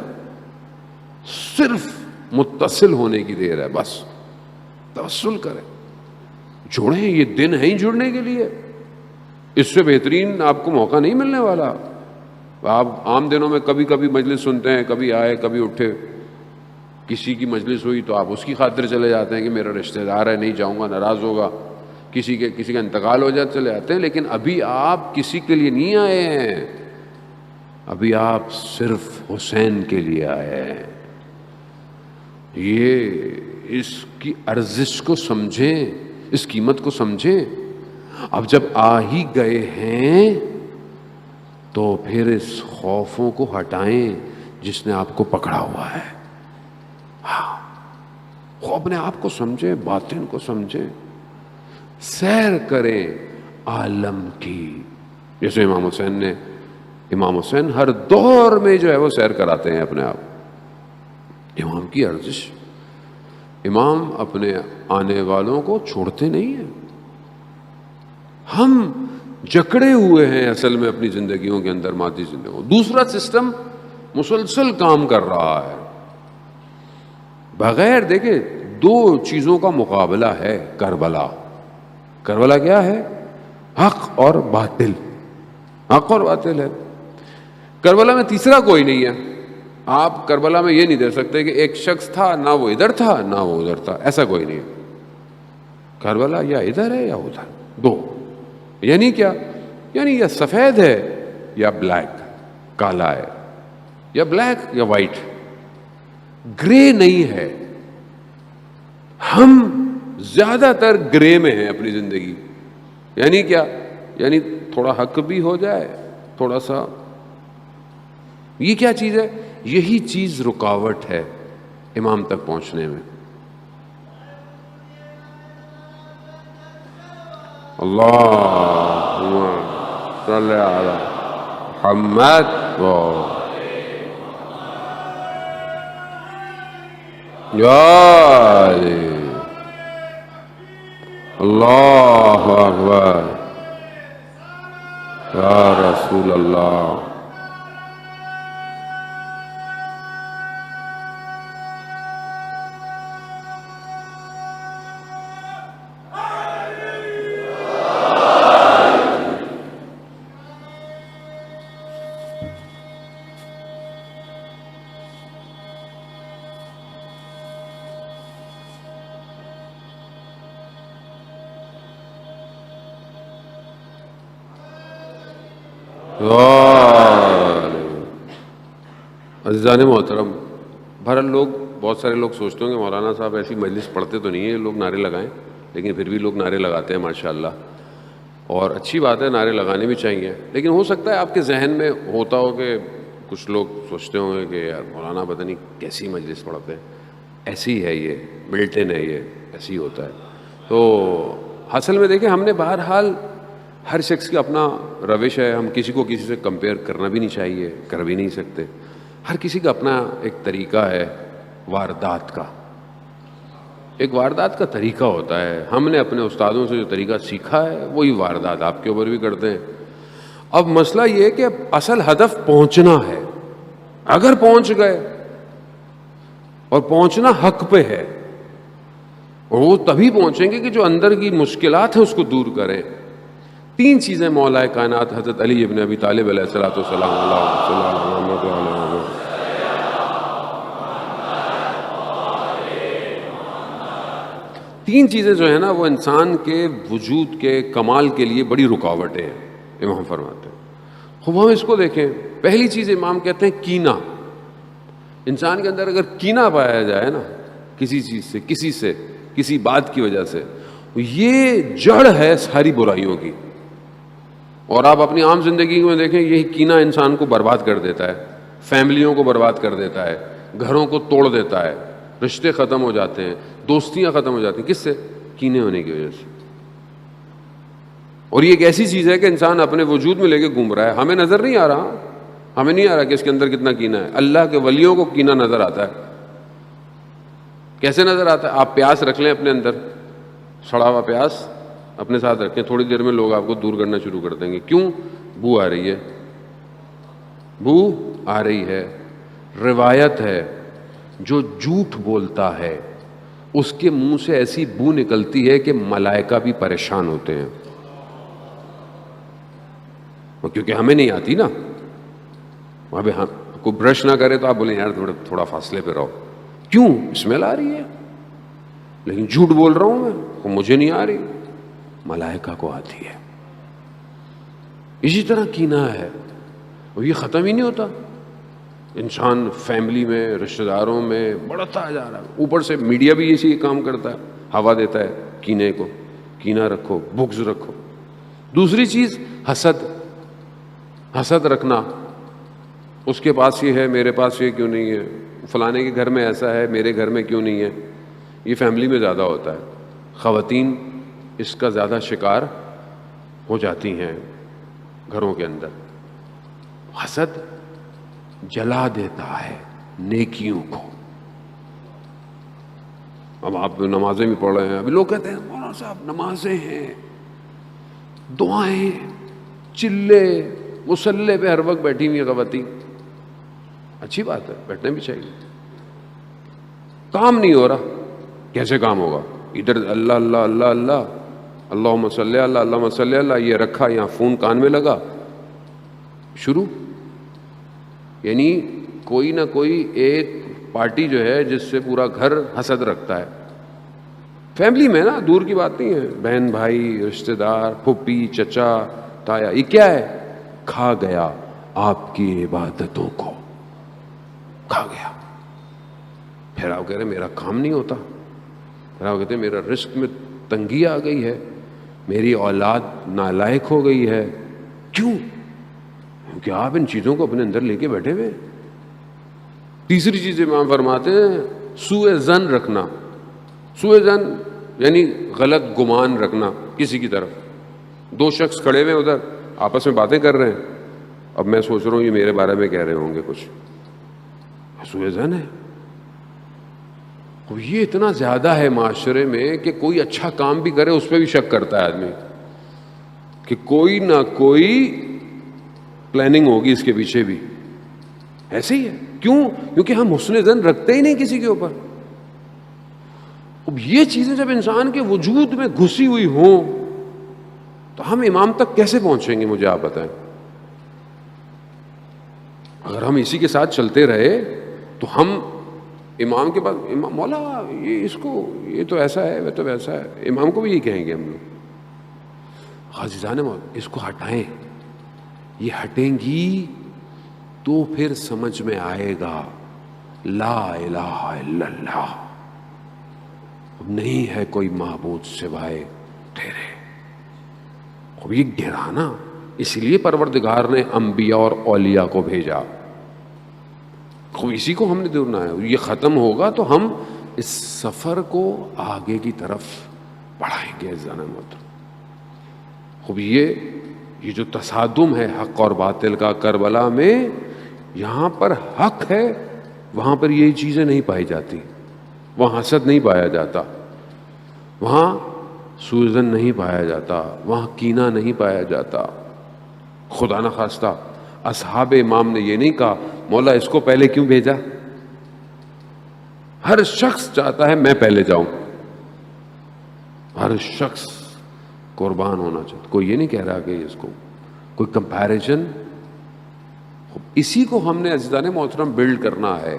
صرف متصل ہونے کی دیر ہے. بس توسل کریں، جڑیں. یہ دن ہے ہی جڑنے کے لیے، اس سے بہترین آپ کو موقع نہیں ملنے والا. آپ عام دنوں میں کبھی کبھی مجلس سنتے ہیں، کبھی آئے کبھی اٹھے، کسی کی مجلس ہوئی تو آپ اس کی خاطر چلے جاتے ہیں کہ میرا رشتہ دار ہے نہیں جاؤں گا ناراض ہوگا، کسی کا انتقال ہو جائے چلے جاتے ہیں، لیکن ابھی آپ کسی کے لیے نہیں آئے ہیں، ابھی آپ صرف حسین کے لیے آئے ہیں۔ یہ اس کی ارزش کو سمجھیں، اس قیمت کو سمجھیں۔ اب جب آ ہی گئے ہیں تو پھر اس خوفوں کو ہٹائیں جس نے آپ کو پکڑا ہوا ہے۔ ہاں، اپنے آپ کو سمجھیں، باطن کو سمجھیں، سیر کریں عالم کی، جیسے امام حسین ہر دور میں جو ہے وہ سیر کراتے ہیں اپنے آپ۔ امام کی ارزش، امام اپنے آنے والوں کو چھوڑتے نہیں ہیں۔ ہم جکڑے ہوئے ہیں اصل میں اپنی زندگیوں کے اندر، مادی زندگیوں۔ دوسرا سسٹم مسلسل کام کر رہا ہے بغیر دیکھیں، دو چیزوں کا مقابلہ ہے کربلا۔ کربلا کیا ہے؟ حق اور باطل، حق اور باطل ہے۔ کربلا میں تیسرا کوئی نہیں ہے۔ آپ کربلا میں یہ نہیں دے سکتے کہ ایک شخص تھا، نہ وہ ادھر تھا نہ وہ ادھر تھا، ایسا کوئی نہیں ہے۔ کربلا یا ادھر ہے یا ادھر، دو۔ یعنی کیا؟ یعنی یا سفید ہے یا بلیک، کالا ہے، یا بلیک یا وائٹ، گرے نہیں ہے۔ ہم زیادہ تر گرے میں ہیں اپنی زندگی۔ یعنی کیا؟ یعنی تھوڑا حق بھی ہو جائے، تھوڑا سا، یہ کیا چیز ہے؟ یہی چیز رکاوٹ ہے امام تک پہنچنے میں۔ اللہم صلی علی محمد یا علی، اللہ اکبر یا رسول اللہ۔ عزیزان محترم، بہرحال بہت سارے لوگ سوچتے ہوں کہ مولانا صاحب ایسی مجلس پڑھتے تو نہیں ہیں لوگ نعرے لگائیں، لیکن پھر بھی لوگ نعرے لگاتے ہیں ماشاءاللہ، اور اچھی بات ہے، نعرے لگانے بھی چاہیے۔ لیکن ہو سکتا ہے آپ کے ذہن میں ہوتا ہو کہ کچھ لوگ سوچتے ہوں گے کہ یار مولانا پتہ نہیں کیسی مجلس پڑھتے ہیں، ایسی ہے یہ، ملٹن ہے یہ، ایسی ہوتا ہے۔ تو اصل میں دیکھیں، ہم نے بہرحال ہر شخص کی اپنا روش ہے، ہم کسی کو کسی سے کمپیئر کرنا بھی نہیں چاہیے، کر بھی نہیں سکتے۔ ہر کسی کا اپنا ایک طریقہ ہے واردات کا، ایک واردات کا طریقہ ہوتا ہے۔ ہم نے اپنے استادوں سے جو طریقہ سیکھا ہے وہی واردات آپ کے اوپر بھی کرتے ہیں۔ اب مسئلہ یہ ہے کہ اصل ہدف پہنچنا ہے۔ اگر پہنچ گئے اور پہنچنا حق پہ ہے، اور وہ تبھی پہنچیں گے کہ جو اندر کی مشکلات ہیں اس کو دور کریں۔ تین چیزیں مولا کائنات حضرت علی ابن ابی طالب علیہ الصلوۃ والسلام تین چیزیں جو ہیں نا وہ انسان کے وجود کے کمال کے لیے بڑی رکاوٹیں ہیں، امام فرماتے ہیں۔ خوب ہم اس کو دیکھیں، پہلی چیز امام کہتے ہیں کینہ۔ انسان کے اندر اگر کینہ پایا جائے نا کسی چیز سے، کسی بات کی وجہ سے، یہ جڑ ہے ساری برائیوں کی۔ اور آپ اپنی عام زندگی میں دیکھیں، یہی کینہ انسان کو برباد کر دیتا ہے، فیملیوں کو برباد کر دیتا ہے، گھروں کو توڑ دیتا ہے، رشتے ختم ہو جاتے ہیں، دوستیاں ختم ہو جاتی ہیں۔ کس سے؟ کینے ہونے کی وجہ سے۔ اور یہ ایک ایسی چیز ہے کہ انسان اپنے وجود میں لے کے گھوم رہا ہے، ہمیں نظر نہیں آ رہا، ہمیں نہیں آ رہا کہ اس کے اندر کتنا کینہ ہے۔ اللہ کے ولیوں کو کینہ نظر آتا ہے۔ کیسے نظر آتا ہے؟ آپ پیاس رکھ لیں اپنے اندر، سڑا ہوا پیاس اپنے ساتھ رکھیں، تھوڑی دیر میں لوگ آپ کو دور کرنا شروع کر دیں گے۔ کیوں؟ بو آ رہی ہے، بو آ رہی ہے۔ روایت ہے جو جھوٹ بولتا ہے اس کے منہ سے ایسی بو نکلتی ہے کہ ملائکہ بھی پریشان ہوتے ہیں، کیونکہ ہمیں نہیں آتی نا۔ وہاں پہ ہم کوئی برش نہ کرے تو آپ بولیں یار تھوڑا فاصلے پہ رہو. کیوں؟ اسمیل آ رہی ہے. لیکن جھوٹ بول رہا ہوں میں، وہ مجھے نہیں آ رہی، ملائکہ کو آتی ہے. اسی طرح کینہ ہے، اور یہ ختم ہی نہیں ہوتا. انسان فیملی میں، رشتہ داروں میں بڑھتا جا رہا ہے. اوپر سے میڈیا بھی اسی کام کرتا ہے، ہوا دیتا ہے کینے کو. کینہ رکھو، بغض رکھو. دوسری چیز حسد. حسد رکھنا، اس کے پاس یہ ہے میرے پاس یہ کیوں نہیں ہے، فلانے کے گھر میں ایسا ہے میرے گھر میں کیوں نہیں ہے. یہ فیملی میں زیادہ ہوتا ہے. خواتین اس کا زیادہ شکار ہو جاتی ہیں گھروں کے اندر. حسد جلا دیتا ہے نیکیوں کو. اب آپ نمازیں بھی پڑھ رہے ہیں، ابھی لوگ کہتے ہیں مولانا صاحب نمازیں ہیں، دعائیں، چلے، مصلے پہ ہر وقت بیٹھی ہوئی ہیں خواتین. اچھی بات ہے، بیٹھنا بھی چاہیے. کام نہیں ہو رہا، کیسے کام ہوگا؟ ادھر اللہ اللہ اللہ اللہ، اللہم صلی اللہ، اللہم صلی اللہ، یہ رکھا یہاں، فون کان میں لگا، شروع. یعنی کوئی نہ کوئی ایک پارٹی جو ہے جس سے پورا گھر حسد رکھتا ہے. فیملی میں نا، دور کی بات نہیں ہے، بہن بھائی، رشتہ دار، پھوپھی، چچا، تایا. یہ کیا ہے؟ کھا گیا آپ کی عبادتوں کو، کھا گیا. پھر آپ کہہ رہے میرا کام نہیں ہوتا، پھر آپ کہتے ہیں میرا رزق میں تنگی آ گئی ہے، میری اولاد نالائق ہو گئی ہے. کیوں؟ کیونکہ آپ ان چیزوں کو اپنے اندر لے کے بیٹھے ہوئے. تیسری چیز امام فرماتے ہیں سوء ظن رکھنا. سوء ظن یعنی غلط گمان رکھنا کسی کی طرف. دو شخص کھڑے ہوئے ادھر آپس میں باتیں کر رہے ہیں، اب میں سوچ رہا ہوں یہ میرے بارے میں کہہ رہے ہوں گے کچھ. سوء ظن ہے. یہ اتنا زیادہ ہے معاشرے میں کہ کوئی اچھا کام بھی کرے اس پہ بھی شک کرتا ہے آدمی کہ کوئی نہ کوئی پلاننگ ہوگی اس کے پیچھے بھی. ایسے ہی ہے. کیوں؟ کیونکہ ہم حسن ظن رکھتے ہی نہیں کسی کے اوپر. اب یہ چیزیں جب انسان کے وجود میں گھسی ہوئی ہوں تو ہم امام تک کیسے پہنچیں گے؟ مجھے آپ بتائیں. اگر ہم اسی کے ساتھ چلتے رہے تو ہم امام کے پاس، امام مولا یہ اس کو، یہ تو ایسا ہے، وہ تو ویسا ہے، امام کو بھی یہی کہیں گے ہم لوگ. عزیزان مولا اس کو ہٹائیں. یہ ہٹیں گی تو پھر سمجھ میں آئے گا لا الہ الا اللہ، نہیں ہے کوئی معبود سوائے تیرے. اب یہ گرانا، اس لیے پروردگار نے انبیاء اور اولیاء کو بھیجا. اسی کو ہم نے ڈھونڈنا ہے. یہ ختم ہوگا تو ہم اس سفر کو آگے کی طرف بڑھائیں گے. خوب یہ جو تصادم ہے حق اور باطل کا کربلا میں، یہاں پر حق ہے، وہاں پر یہ چیزیں نہیں پائی جاتی. وہاں حسد نہیں پایا جاتا، وہاں سوء ظن نہیں پایا جاتا، وہاں کینہ نہیں پایا جاتا. خدا نہ خواستہ اصحاب امام نے یہ نہیں کہا مولا اس کو پہلے کیوں بھیجا. ہر شخص چاہتا ہے میں پہلے جاؤں، ہر شخص قربان ہونا چاہتا. کوئی یہ نہیں کہہ رہا کہ اس کو کوئی کمپیریزن. اسی کو ہم نے عزیزان محترم بلڈ کرنا ہے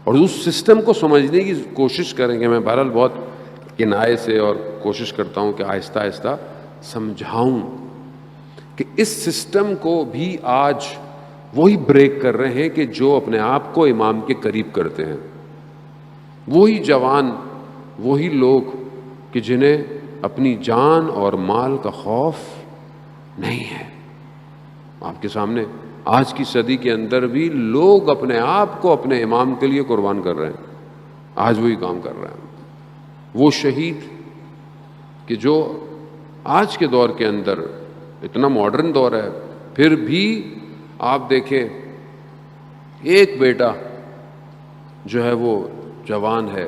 اور اس سسٹم کو سمجھنے کی کوشش کریں گے. میں بہرحال بہت کنایے سے اور کوشش کرتا ہوں کہ آہستہ آہستہ سمجھاؤں کہ اس سسٹم کو بھی آج وہی بریک کر رہے ہیں کہ جو اپنے آپ کو امام کے قریب کرتے ہیں. وہی جوان، وہی لوگ کہ جنہیں اپنی جان اور مال کا خوف نہیں ہے. آپ کے سامنے آج کی صدی کے اندر بھی لوگ اپنے آپ کو اپنے امام کے لیے قربان کر رہے ہیں. آج وہی کام کر رہے ہیں. وہ شہید کہ جو آج کے دور کے اندر اتنا ماڈرن دور ہے، پھر بھی آپ دیکھیں ایک بیٹا جو ہے وہ جوان ہے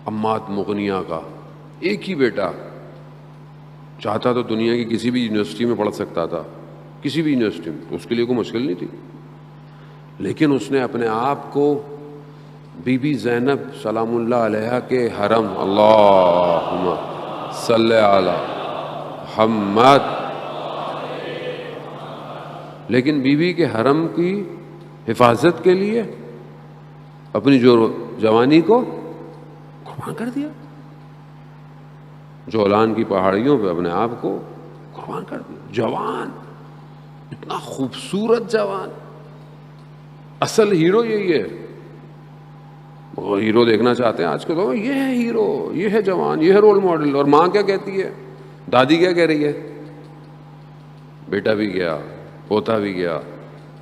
عماد مغنیہ کا، ایک ہی بیٹا. چاہتا تو دنیا کی کسی بھی یونیورسٹی میں پڑھ سکتا تھا، کسی بھی یونیورسٹی میں، اس کے لیے کوئی مشکل نہیں تھی. لیکن اس نے اپنے آپ کو بی بی زینب سلام اللہ علیہا کے حرم، اللہم صلی علی محمد، لیکن بی بی کے حرم کی حفاظت کے لیے اپنی جو جوانی کو قربان کر دیا، جولان کی پہاڑیوں پہ اپنے آپ کو قربان کر دیا. جوان، اتنا خوبصورت جوان، اصل ہیرو یہی ہے. وہ ہیرو دیکھنا چاہتے ہیں آج کے دور میں، یہ ہے ہیرو، یہ ہے جوان، یہ ہے رول ماڈل. اور ماں کیا کہتی ہے، دادی کیا کہہ رہی ہے، بیٹا بھی گیا، پوتا بھی گیا،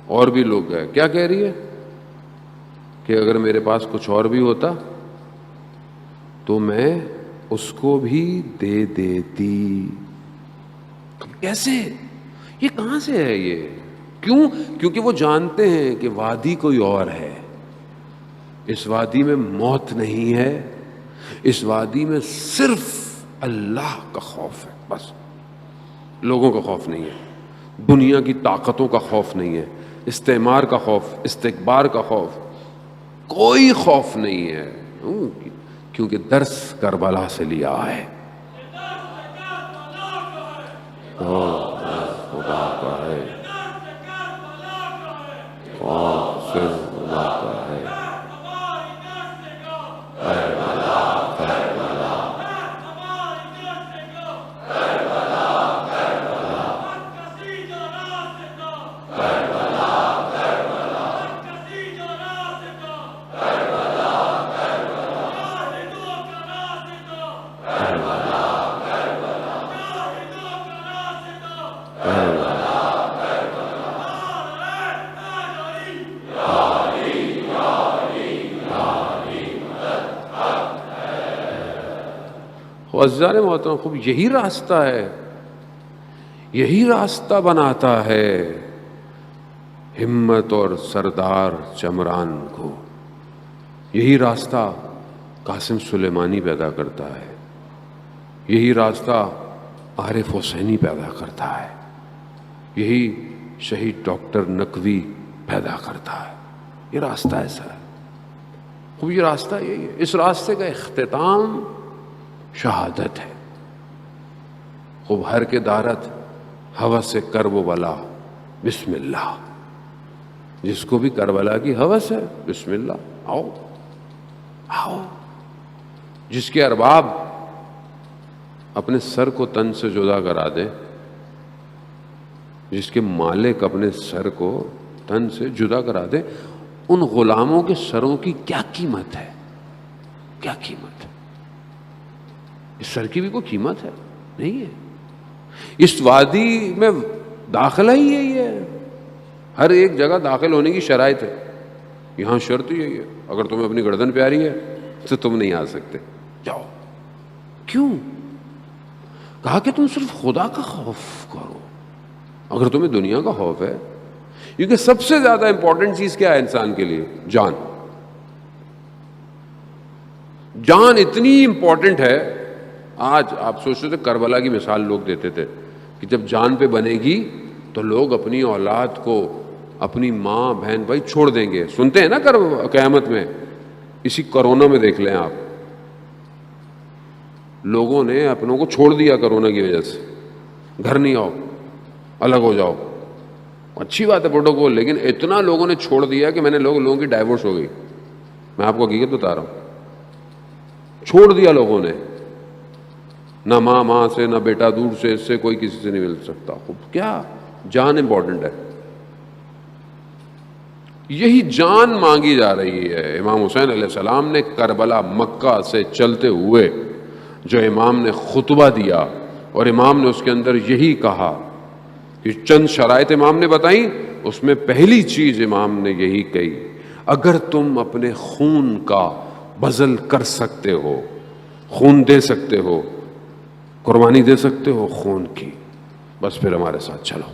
اور بھی لوگ گئے، کیا کہہ رہی ہے کہ اگر میرے پاس کچھ اور بھی ہوتا تو میں اس کو بھی دے دیتی. کیسے، یہ کہاں سے ہے یہ؟ کیوں؟ کیونکہ وہ جانتے ہیں کہ وادی کوئی اور ہے. اس وادی میں موت نہیں ہے، اس وادی میں صرف اللہ کا خوف ہے. بس لوگوں کا خوف نہیں ہے، دنیا کی طاقتوں کا خوف نہیں ہے، استعمار کا خوف، استکبار کا خوف، کوئی خوف نہیں ہے. کیونکہ درس کربلا سے لیا ہے. خدا کا ہے، خوف صرف خدا کا ہے. عزیزان محترم، خوب یہی راستہ ہے، یہی راستہ بناتا ہے ہمت اور سردار چمران کو. یہی راستہ قاسم سلیمانی پیدا کرتا ہے، یہی راستہ عارف حسینی پیدا کرتا ہے، یہی شہید ڈاکٹر نقوی پیدا کرتا ہے. یہ راستہ ایسا ہے. خوب یہ راستہ یہی ہے. اس راستے کا اختتام شہادت ہے. خوب ہر کے دارت ہوس سے کرب و بلا بسم اللہ. جس کو بھی کربلا کی ہوس ہے، بسم اللہ، آؤ آؤ. جس کے ارباب اپنے سر کو تن سے جدا کرا دے، جس کے مالک اپنے سر کو تن سے جدا کرا دے، ان غلاموں کے سروں کی کیا قیمت ہے، کیا قیمت ہے؟ اس سر کی بھی کوئی قیمت ہے نہیں ہے. اس وادی میں داخلہ ہی یہی ہے. ہر ایک جگہ داخل ہونے کی شرائط ہے. یہاں شرط یہی ہے، اگر تمہیں اپنی گردن پیاری ہے تو تم نہیں آ سکتے، جاؤ. کیوں؟ کہا کہ تم صرف خدا کا خوف کرو. اگر تمہیں دنیا کا خوف ہے، کیونکہ سب سے زیادہ امپورٹنٹ چیز کیا ہے انسان کے لیے؟ جان. جان اتنی امپورٹنٹ ہے. آج آپ سوچتے تھے، کربلا کی مثال لوگ دیتے تھے کہ جب جان پہ بنے گی تو لوگ اپنی اولاد کو، اپنی ماں بہن بھائی چھوڑ دیں گے. سنتے ہیں نا قیامت میں. اسی کرونا میں دیکھ لیں آپ، لوگوں نے اپنوں کو چھوڑ دیا کرونا کی وجہ سے. گھر نہیں آؤ، الگ ہو جاؤ. اچھی بات ہے پروٹوکول، لیکن اتنا لوگوں نے چھوڑ دیا کہ لوگوں کی ڈائیورس ہو گئی. میں آپ کو حقیقت بتا رہا ہوں، چھوڑ دیا لوگوں نے. نہ ماں سے، نہ بیٹا دور سے، اس سے کوئی کسی سے نہیں مل سکتا. خوب کیا جان امپورٹنٹ ہے. یہی جان مانگی جا رہی ہے. امام حسین علیہ السلام نے کربلا مکہ سے چلتے ہوئے جو امام نے خطبہ دیا، اور امام نے اس کے اندر یہی کہا کہ چند شرائط امام نے بتائیں، اس میں پہلی چیز امام نے یہی کہی، اگر تم اپنے خون کا بذل کر سکتے ہو، خون دے سکتے ہو، قربانی دے سکتے ہو خون کی، بس پھر ہمارے ساتھ چلو.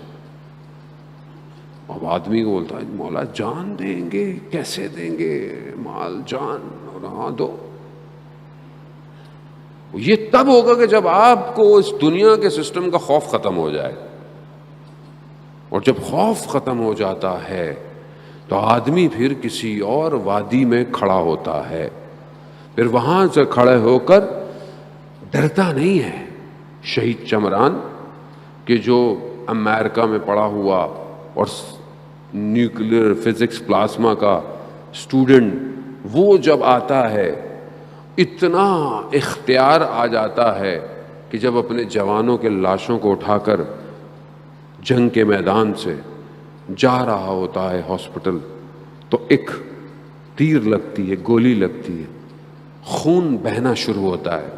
اب آدمی کو بولتا ہے مولا جان دیں گے، کیسے دیں گے، مال جان، اور ہاں دو. یہ تب ہوگا کہ جب آپ کو اس دنیا کے سسٹم کا خوف ختم ہو جائے. اور جب خوف ختم ہو جاتا ہے تو آدمی پھر کسی اور وادی میں کھڑا ہوتا ہے. پھر وہاں سے کھڑے ہو کر ڈرتا نہیں ہے. شہید چمران کہ جو امریکہ میں پڑا ہوا اور نیوکلیئر فزکس پلازما کا اسٹوڈنٹ، وہ جب آتا ہے اتنا اختیار آ جاتا ہے کہ جب اپنے جوانوں کے لاشوں کو اٹھا کر جنگ کے میدان سے جا رہا ہوتا ہے ہاسپٹل، تو ایک تیر لگتی ہے، گولی لگتی ہے، خون بہنا شروع ہوتا ہے،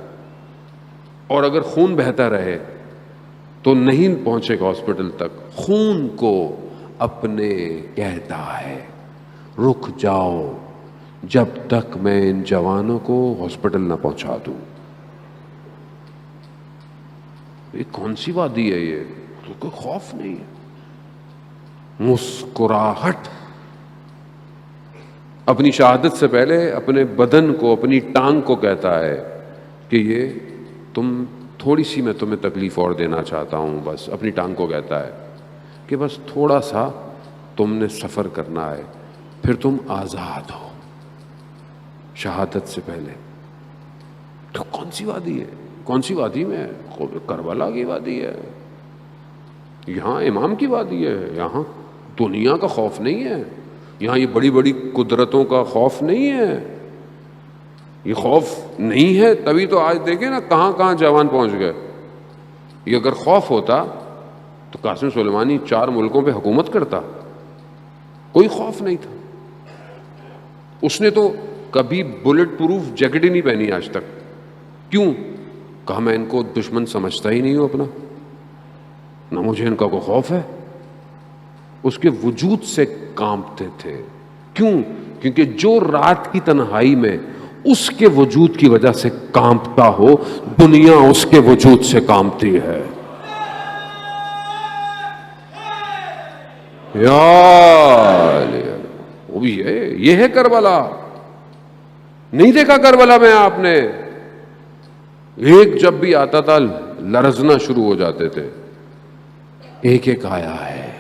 اور اگر خون بہتا رہے تو نہیں پہنچے گا ہاسپٹل تک، خون کو اپنے کہتا ہے رک جاؤ جب تک میں ان جوانوں کو ہاسپٹل نہ پہنچا دوں۔ یہ کون سی وادی ہے؟ یہ تو کوئی خوف نہیں ہے، مسکراہٹ۔ اپنی شہادت سے پہلے اپنے بدن کو، اپنی ٹانگ کو کہتا ہے کہ یہ تم تھوڑی سی، میں تمہیں تکلیف اور دینا چاہتا ہوں، بس اپنی ٹانگ کو کہتا ہے کہ بس تھوڑا سا تم نے سفر کرنا ہے، پھر تم آزاد ہو۔ شہادت سے پہلے تو کون سی وادی ہے؟ کون سی وادی میں ہے؟ کربلا کی وادی ہے، یہاں امام کی وادی ہے، یہاں دنیا کا خوف نہیں ہے، یہاں یہ بڑی بڑی قدرتوں کا خوف نہیں ہے، یہ خوف نہیں ہے۔ تبھی تو آج دیکھیں نا کہاں کہاں جوان پہنچ گئے۔ یہ اگر خوف ہوتا تو قاسم سلیمانی 4 ملکوں پہ حکومت کرتا، کوئی خوف نہیں تھا۔ اس نے تو کبھی بلٹ پروف جیکٹ ہی نہیں پہنی آج تک۔ کیوں؟ کہا میں ان کو دشمن سمجھتا ہی نہیں ہوں اپنا، نہ مجھے ان کا کوئی خوف ہے۔ اس کے وجود سے کانپتے تھے۔ کیوں؟ کیونکہ جو رات کی تنہائی میں اس کے وجود کی وجہ سے کانپتا ہو، دنیا اس کے وجود سے کانپتی ہے۔ وہ بھی ہے، یہ ہے کربلا۔ نہیں دیکھا کربلا میں آپ نے؟ ایک جب بھی آتا تھا لرزنا شروع ہو جاتے تھے۔ ایک ایک آیا ہے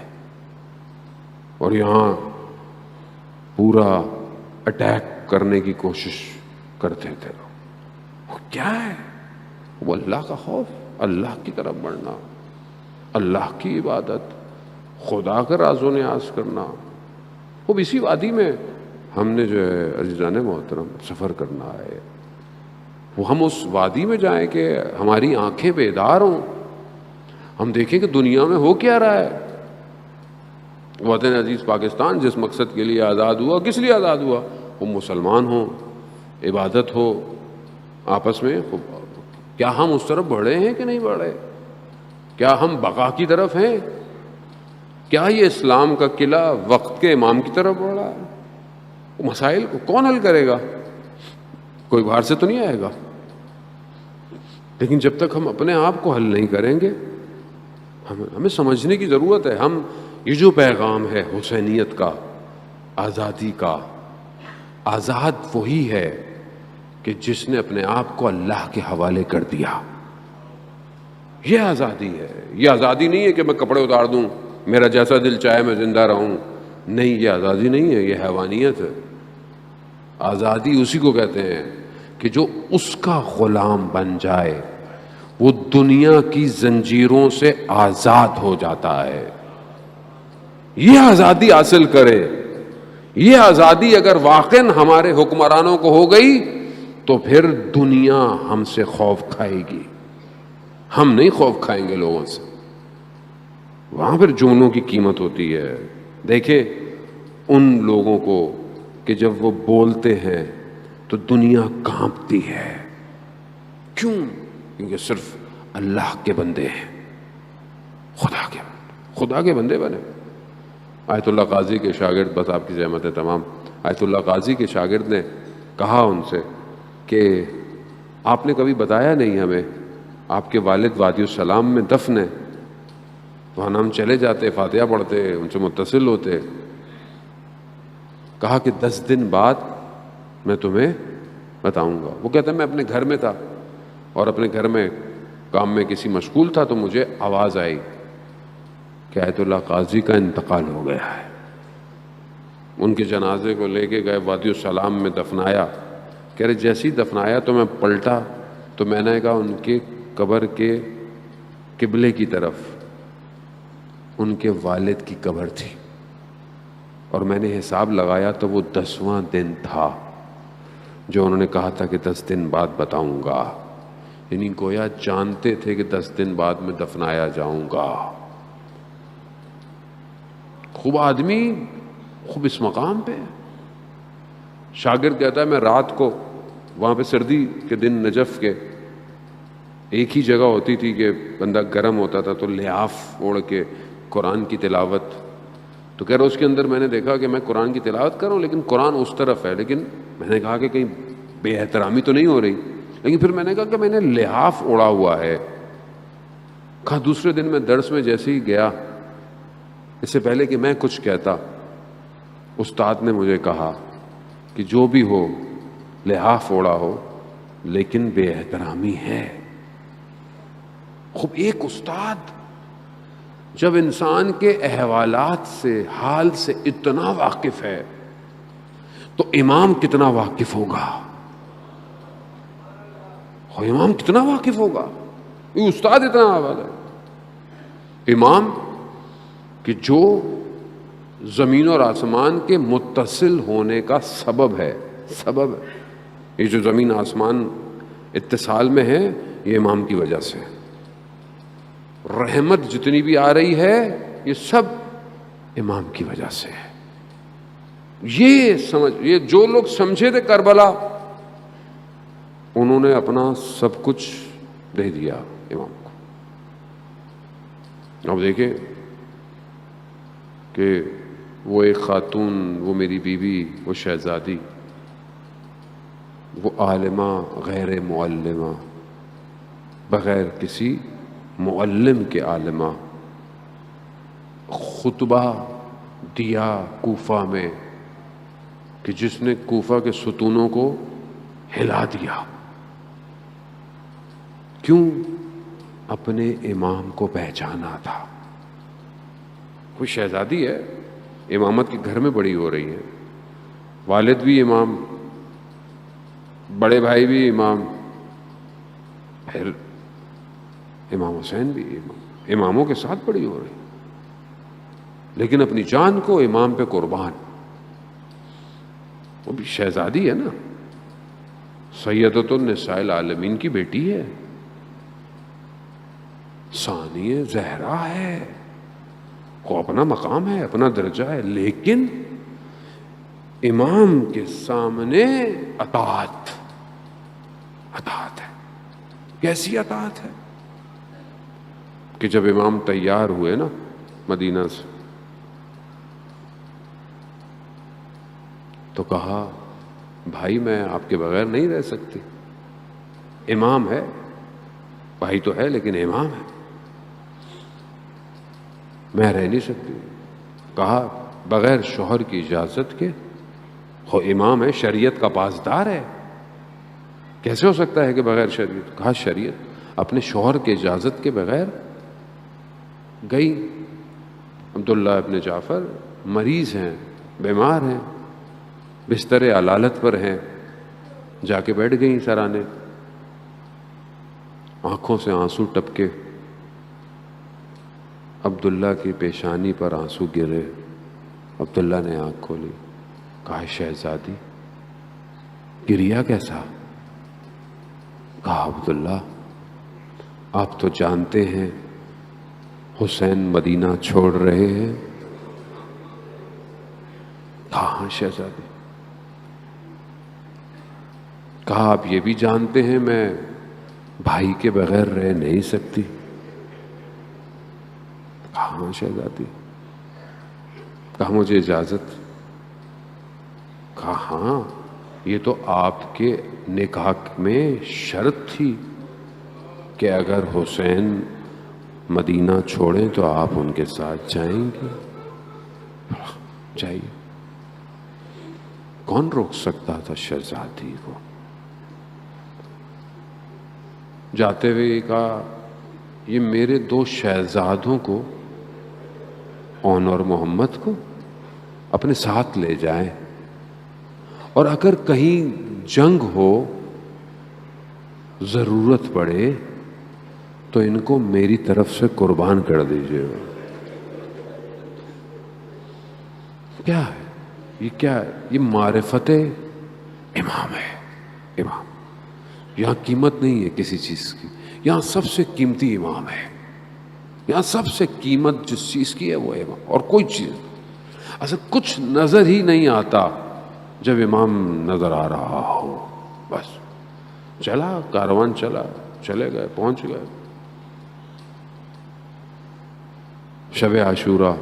اور یہاں پورا اٹیک کرنے کی کوشش کرتے تھے۔ وہ کیا ہے؟ وہ اللہ کا خوف، اللہ کی طرف بڑھنا، اللہ کی عبادت، خدا کا راز و نیاز کرنا۔ وہ اسی وادی میں ہم نے جو ہے عزیزان محترم سفر کرنا ہے، وہ ہم اس وادی میں جائیں کہ ہماری آنکھیں بیدار ہوں، ہم دیکھیں کہ دنیا میں ہو کیا رہا ہے۔ وطن عزیز پاکستان جس مقصد کے لیے آزاد ہوا، کس لیے آزاد ہوا؟ وہ مسلمان ہوں، عبادت ہو آپس میں۔ کیا ہم اس طرف بڑھے ہیں کہ نہیں بڑھے؟ کیا ہم بقا کی طرف ہیں؟ کیا یہ اسلام کا قلعہ وقت کے امام کی طرف بڑھا ہے؟ مسائل کو کون حل کرے گا؟ کوئی باہر سے تو نہیں آئے گا۔ لیکن جب تک ہم اپنے آپ کو حل نہیں کریں گے، ہمیں سمجھنے کی ضرورت ہے۔ ہم یہ جو پیغام ہے حسینیت کا، آزادی کا، آزاد وہی ہے کہ جس نے اپنے آپ کو اللہ کے حوالے کر دیا۔ یہ آزادی ہے۔ یہ آزادی نہیں ہے کہ میں کپڑے اتار دوں، میرا جیسا دل چاہے میں زندہ رہوں۔ نہیں، یہ آزادی نہیں ہے، یہ حیوانیت ہے۔ آزادی اسی کو کہتے ہیں کہ جو اس کا غلام بن جائے، وہ دنیا کی زنجیروں سے آزاد ہو جاتا ہے۔ یہ آزادی حاصل کرے۔ یہ آزادی اگر واقعاً ہمارے حکمرانوں کو ہو گئی تو پھر دنیا ہم سے خوف کھائے گی، ہم نہیں خوف کھائیں گے لوگوں سے۔ وہاں پھر جملوں کی قیمت ہوتی ہے۔ دیکھیں ان لوگوں کو کہ جب وہ بولتے ہیں تو دنیا کانپتی ہے۔ کیوں؟ کیونکہ صرف اللہ کے بندے ہیں، خدا کے بندے بنے۔ آیت اللہ قاضی کے شاگرد، بس آپ کی زحمت ہے تمام، آیت اللہ قاضی کے شاگرد نے کہا ان سے کہ آپ نے کبھی بتایا نہیں ہمیں، آپ کے والد وادی السلام میں دفن ہے، وہاں ہم چلے جاتے، فاتحہ پڑھتے، ان سے متصل ہوتے۔ کہا کہ 10 دن بعد میں تمہیں بتاؤں گا۔ وہ کہتا ہے میں اپنے گھر میں تھا اور اپنے گھر میں کام میں کسی مشغول تھا تو مجھے آواز آئی کہ آیت اللہ قاضی کا انتقال ہو گیا ہے۔ ان کے جنازے کو لے کے گئے، وادی السلام میں دفنایا۔ کہہ رہے جیسے ہی دفنایا تو میں پلٹا تو میں نے کہا ان کے قبر کے قبلے کی طرف ان کے والد کی قبر تھی۔ اور میں نے حساب لگایا تو وہ 10واں دن تھا جو انہوں نے کہا تھا کہ 10 دن بعد بتاؤں گا، یعنی گویا جانتے تھے کہ 10 دن بعد میں دفنایا جاؤں گا۔ خوب آدمی، خوب اس مقام پہ۔ شاگرد کہتا ہے میں رات کو وہاں پہ سردی کے دن نجف کے ایک ہی جگہ ہوتی تھی کہ بندہ گرم ہوتا تھا تو لحاف اوڑھ کے قرآن کی تلاوت، تو کہہ رہا اس کے اندر میں نے دیکھا کہ میں قرآن کی تلاوت کر رہا ہوں لیکن قرآن اس طرف ہے، لیکن میں نے کہا کہ کہیں بے احترامی تو نہیں ہو رہی، لیکن پھر میں نے کہا کہ میں نے لحاف اوڑھا ہوا ہے۔ کہا دوسرے دن میں درس میں جیسے ہی گیا، اس سے پہلے کہ میں کچھ کہتا، استاد نے مجھے کہا کہ جو بھی ہو لحاف اوڑھا ہو لیکن بے احترامی ہے۔ خوب ایک استاد جب انسان کے احوالات سے، حال سے اتنا واقف ہے تو امام کتنا واقف ہوگا؟ امام کتنا واقف ہوگا؟ یہ استاد اتنا حوال ہے، امام کہ جو زمین اور آسمان کے متصل ہونے کا سبب ہے۔ یہ جو زمین آسمان اتصال میں ہے یہ امام کی وجہ سے، رحمت جتنی بھی آ رہی ہے یہ سب امام کی وجہ سے ہے۔ یہ جو لوگ سمجھے تھے کربلا، انہوں نے اپنا سب کچھ دے دیا امام کو۔ اب دیکھیں کہ وہ ایک خاتون، وہ میری بیوی، وہ شہزادی، وہ عالمہ غیر معلمہ، بغیر کسی معلم کے عالمہ، خطبہ دیا کوفہ میں کہ جس نے کوفہ کے ستونوں کو ہلا دیا۔ کیوں؟ اپنے امام کو پہچانا تھا۔ کوئی شہزادی ہے، امامت کے گھر میں بڑی ہو رہی ہے، والد بھی امام، بڑے بھائی بھی امام، پھر امام حسین بھی امام، اماموں کے ساتھ بڑی ہو رہی، لیکن اپنی جان کو امام پہ قربان۔ وہ بھی شہزادی ہے نا، سیدۃ النساء العالمین کی بیٹی ہے، ثانیہ زہرا ہے، کو اپنا مقام ہے، اپنا درجہ ہے، لیکن امام کے سامنے اطاعت ہے۔ کیسی اطاعت ہے کہ جب امام تیار ہوئے نا مدینہ سے تو کہا بھائی میں آپ کے بغیر نہیں رہ سکتی، امام ہے، بھائی تو ہے لیکن امام ہے، میں رہ نہیں سکتی۔ کہا بغیر شوہر کی اجازت کے، وہ امام ہے، شریعت کا پاسدار ہے، کیسے ہو سکتا ہے کہ بغیر شریعت؟ کہا شریعت اپنے شوہر کے اجازت کے بغیر گئی۔ عبداللہ ابن جعفر مریض ہیں، بیمار ہیں، بستر علالت پر ہیں، جا کے بیٹھ گئیں سرانے، آنکھوں سے آنسو ٹپکے، عبداللہ کی پیشانی پر آنسو گرے، عبداللہ نے آنکھ کھولی، کہا شہزادی گریا کیسا؟ کہا عبداللہ آپ تو جانتے ہیں حسین مدینہ چھوڑ رہے ہیں۔ کہا ہاں شہزادی۔ کہا آپ یہ بھی جانتے ہیں میں بھائی کے بغیر رہ نہیں سکتی۔ کہا ہاں شہزادی۔ کہا مجھے اجازت؟ کہا ہاں، یہ تو آپ کے نکاح میں شرط تھی کہ اگر حسین مدینہ چھوڑیں تو آپ ان کے ساتھ جائیں گے۔ جائیے۔ کون روک سکتا تھا شہزادی کو؟ جاتے ہوئے کہا یہ میرے 2 شہزادوں کو، اون اور محمد کو اپنے ساتھ لے جائیں، اور اگر کہیں جنگ ہو، ضرورت پڑے تو ان کو میری طرف سے قربان کر دیجیے گا۔ کیا ہے یہ کیا ہے؟ یہ معرفت امام ہے. امام یہاں قیمت نہیں ہے کسی چیز کی، یہاں سب سے قیمتی امام ہے. یہاں سب سے قیمت جس چیز کی ہے وہ امام، اور کوئی چیز اصل کچھ نظر ہی نہیں آتا جب امام نظر آ رہا ہو. بس چلا کاروان، چلا، چلے گئے، پہنچ گئے. شب عاشورہ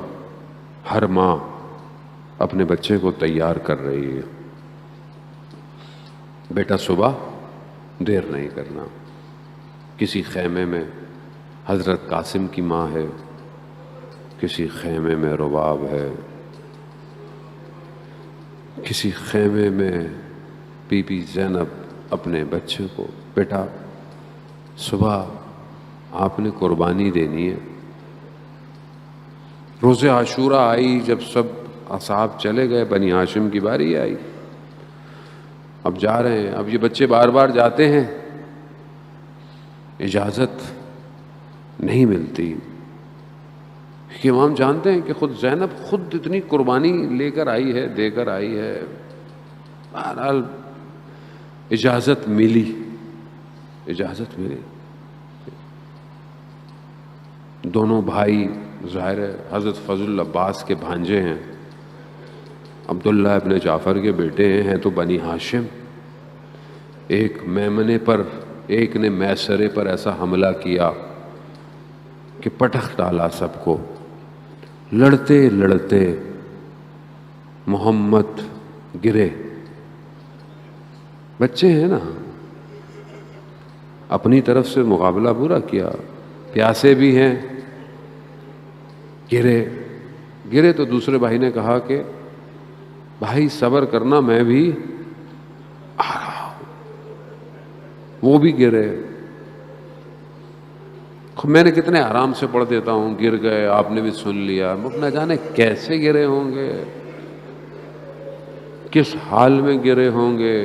ہر ماں اپنے بچے کو تیار کر رہی ہے. بیٹا صبح دیر نہیں کرنا. کسی خیمے میں حضرت قاسم کی ماں ہے، کسی خیمے میں رباب ہے، کسی خیمے میں بی بی زینب اپنے بچے کو، بیٹا صبح آپ نے قربانی دینی ہے. روز عاشورہ آئی، جب سب اصحاب چلے گئے، بنی ہاشم کی باری آئی. اب جا رہے ہیں. اب یہ بچے بار بار جاتے ہیں، اجازت نہیں ملتی. کہ امام جانتے ہیں کہ خود زینب خود اتنی قربانی لے کر آئی ہے، دے کر آئی ہے. بہرحال اجازت ملی، اجازت ملی. دونوں بھائی ظاہر ہے حضرت فضل العباس کے بھانجے ہیں، عبداللہ ابن جعفر کے بیٹے ہیں تو بنی ہاشم. ایک میمنے پر، ایک نے میسرے پر ایسا حملہ کیا کہ پٹخ ڈالا سب کو. لڑتے لڑتے محمد گرے. بچے ہیں نا، اپنی طرف سے مقابلہ پورا کیا، پیاسے بھی ہیں. گرے تو دوسرے بھائی نے کہا کہ بھائی صبر کرنا، میں بھی آ رہا ہوں. وہ بھی گرے. میں نے کتنے آرام سے پڑھ دیتا ہوں، گر گئے، آپ نے بھی سن لیا. نہ جانے کیسے گرے ہوں گے، کس حال میں گرے ہوں گے،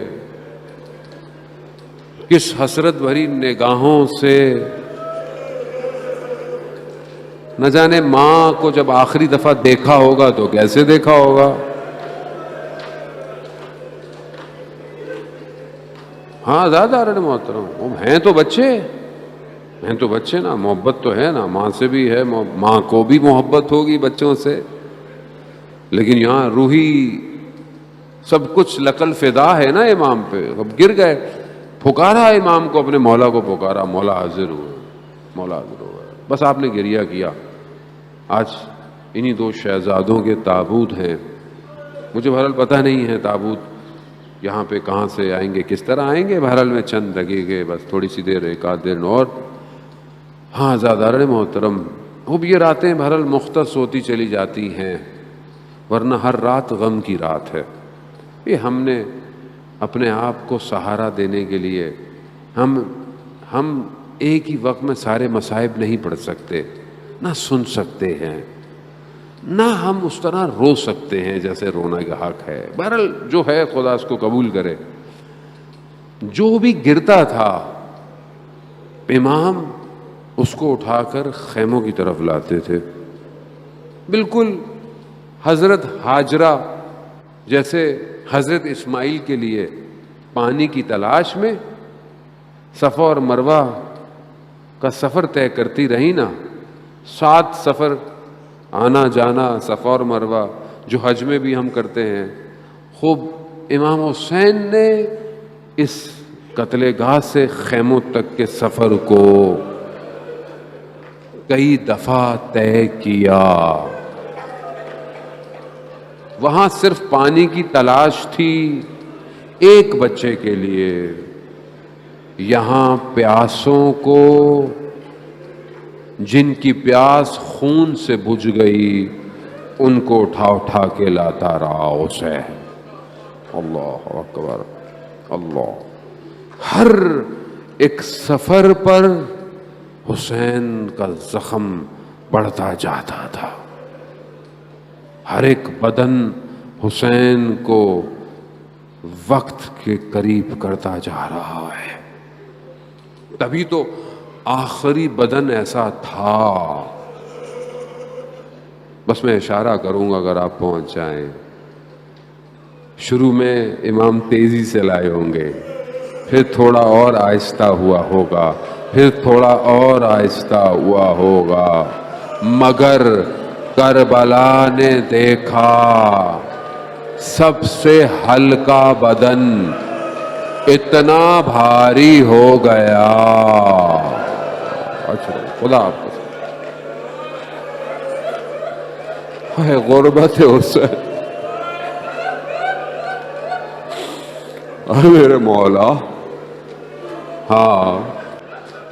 کس حسرت بھری نگاہوں سے. نہ جانے ماں کو جب آخری دفعہ دیکھا ہوگا تو کیسے دیکھا ہوگا. ہاں زیادہ رہے محترم، وہ ہیں تو بچے، ہیں تو بچے نا، محبت تو ہے نا، ماں سے بھی ہے، ماں کو بھی محبت ہوگی بچوں سے. لیکن یہاں روحی سب کچھ لقل فدا ہے نا امام پہ. اب گر گئے، پکارا امام کو، اپنے مولا کو پکارا، مولا حاضر ہوئے، مولا حاضر ہوئے. بس آپ نے گریہ کیا. آج انہی دو شہزادوں کے تابوت ہیں. مجھے بہرحال پتہ نہیں ہے تابوت یہاں پہ کہاں سے آئیں گے، کس طرح آئیں گے. بہرحال میں چند لگے گے، بس تھوڑی سی دیر، ایک آدھ دیر اور. ہاں زادارِ محترم، اب یہ راتیں بہرحال مختص ہوتی چلی جاتی ہیں، ورنہ ہر رات غم کی رات ہے. یہ ہم نے اپنے آپ کو سہارا دینے کے لیے ہم ایک ہی وقت میں سارے مصائب نہیں پڑھ سکتے، نہ سن سکتے ہیں، نہ ہم اس طرح رو سکتے ہیں جیسے رونا کا حق ہے. بہرحال جو ہے خدا اس کو قبول کرے. جو بھی گرتا تھا امام اس کو اٹھا کر خیموں کی طرف لاتے تھے. بالکل حضرت ہاجرہ جیسے حضرت اسماعیل کے لیے پانی کی تلاش میں صفا اور مروہ کا سفر طے کرتی رہی نا. 7 سفر آنا جانا صفا اور مروہ، جو حج میں بھی ہم کرتے ہیں. خوب امام حسین نے اس قتل گاہ سے خیموں تک کے سفر کو کئی دفعہ طے کیا. وہاں صرف پانی کی تلاش تھی ایک بچے کے لیے، یہاں پیاسوں کو جن کی پیاس خون سے بجھ گئی ان کو اٹھا اٹھا کے لاتا رہا حسین. اللہ اکبر اللہ. ہر ایک سفر پر حسین کا زخم بڑھتا جاتا تھا. ہر ایک بدن حسین کو وقت کے قریب کرتا جا رہا ہے. تبھی تو آخری بدن ایسا تھا. بس میں اشارہ کروں گا اگر آپ پہنچ جائیں. شروع میں امام تیزی سے لائے ہوں گے، پھر تھوڑا اور آہستہ ہوا ہوگا، پھر تھوڑا اور آہستہ ہوا ہوگا، مگر کربلا نے دیکھا سب سے ہلکا بدن اتنا بھاری ہو گیا. اچھا خدا حافظ. ہے غربت حسین، میرے مولا. ہاں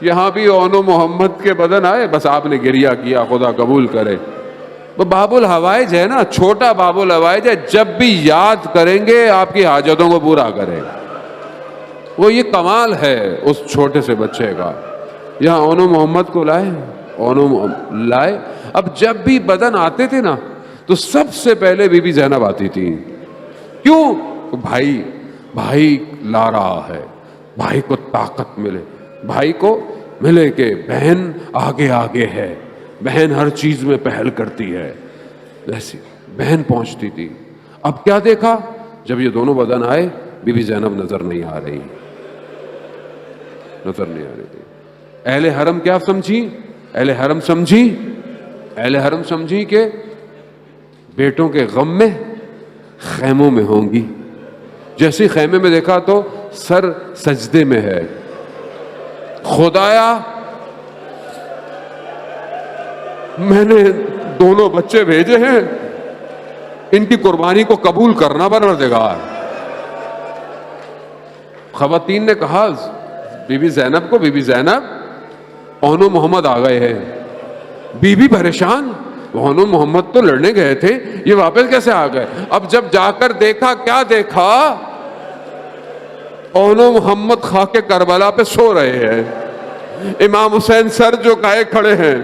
یہاں بھی اونو محمد کے بدن آئے، بس آپ نے گریہ کیا، خدا قبول کرے. وہ باب الحوائج ہے نا، چھوٹا باب الحوائج ہے، جب بھی یاد کریں گے آپ کی حاجتوں کو پورا کرے گا. وہ یہ کمال ہے اس چھوٹے سے بچے کا. یہاں اونو محمد کو لائے، لائے. اب جب بھی بدن آتے تھے نا تو سب سے پہلے بی بی زینب آتی تھی. کیوں؟ بھائی لا رہا ہے، بھائی کو طاقت ملے، بھائی کو ملے کہ بہن آگے آگے ہے، بہن ہر چیز میں پہل کرتی ہے. ایسی بہن پہنچتی تھی. اب کیا دیکھا؟ جب یہ دونوں بدن آئے بی بی زینب نظر نہیں آ رہی، نظر نہیں آ رہی تھی. اہل حرم کیا سمجھی؟ اہل حرم سمجھی کہ بیٹوں کے غم میں خیموں میں ہوں گی. جیسے خیمے میں دیکھا تو سر سجدے میں ہے. خدایا میں نے دونوں بچے بھیجے ہیں، ان کی قربانی کو قبول کرنا پروردگار. خواتین نے کہا بی بی زینب کو، بی بی زینب اونو محمد آ گئے ہیں. بی بی پریشان، اونو محمد تو لڑنے گئے تھے، یہ واپس کیسے آ گئے؟ اب جب جا کر دیکھا، کیا دیکھا؟ اونو محمد خاک کربلا پہ سو رہے ہیں، امام حسین سر جھکائے کھڑے ہیں.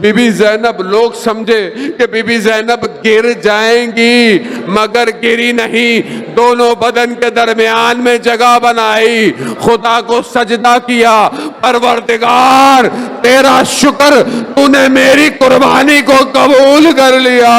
بی بی زینب، لوگ سمجھے کہ بی بی زینب گر جائیں گی، مگر گری نہیں، دونوں بدن کے درمیان میں جگہ بنائی، خدا کو سجدہ کیا. پروردگار تیرا شکر، تو نے میری قربانی کو قبول کر لیا.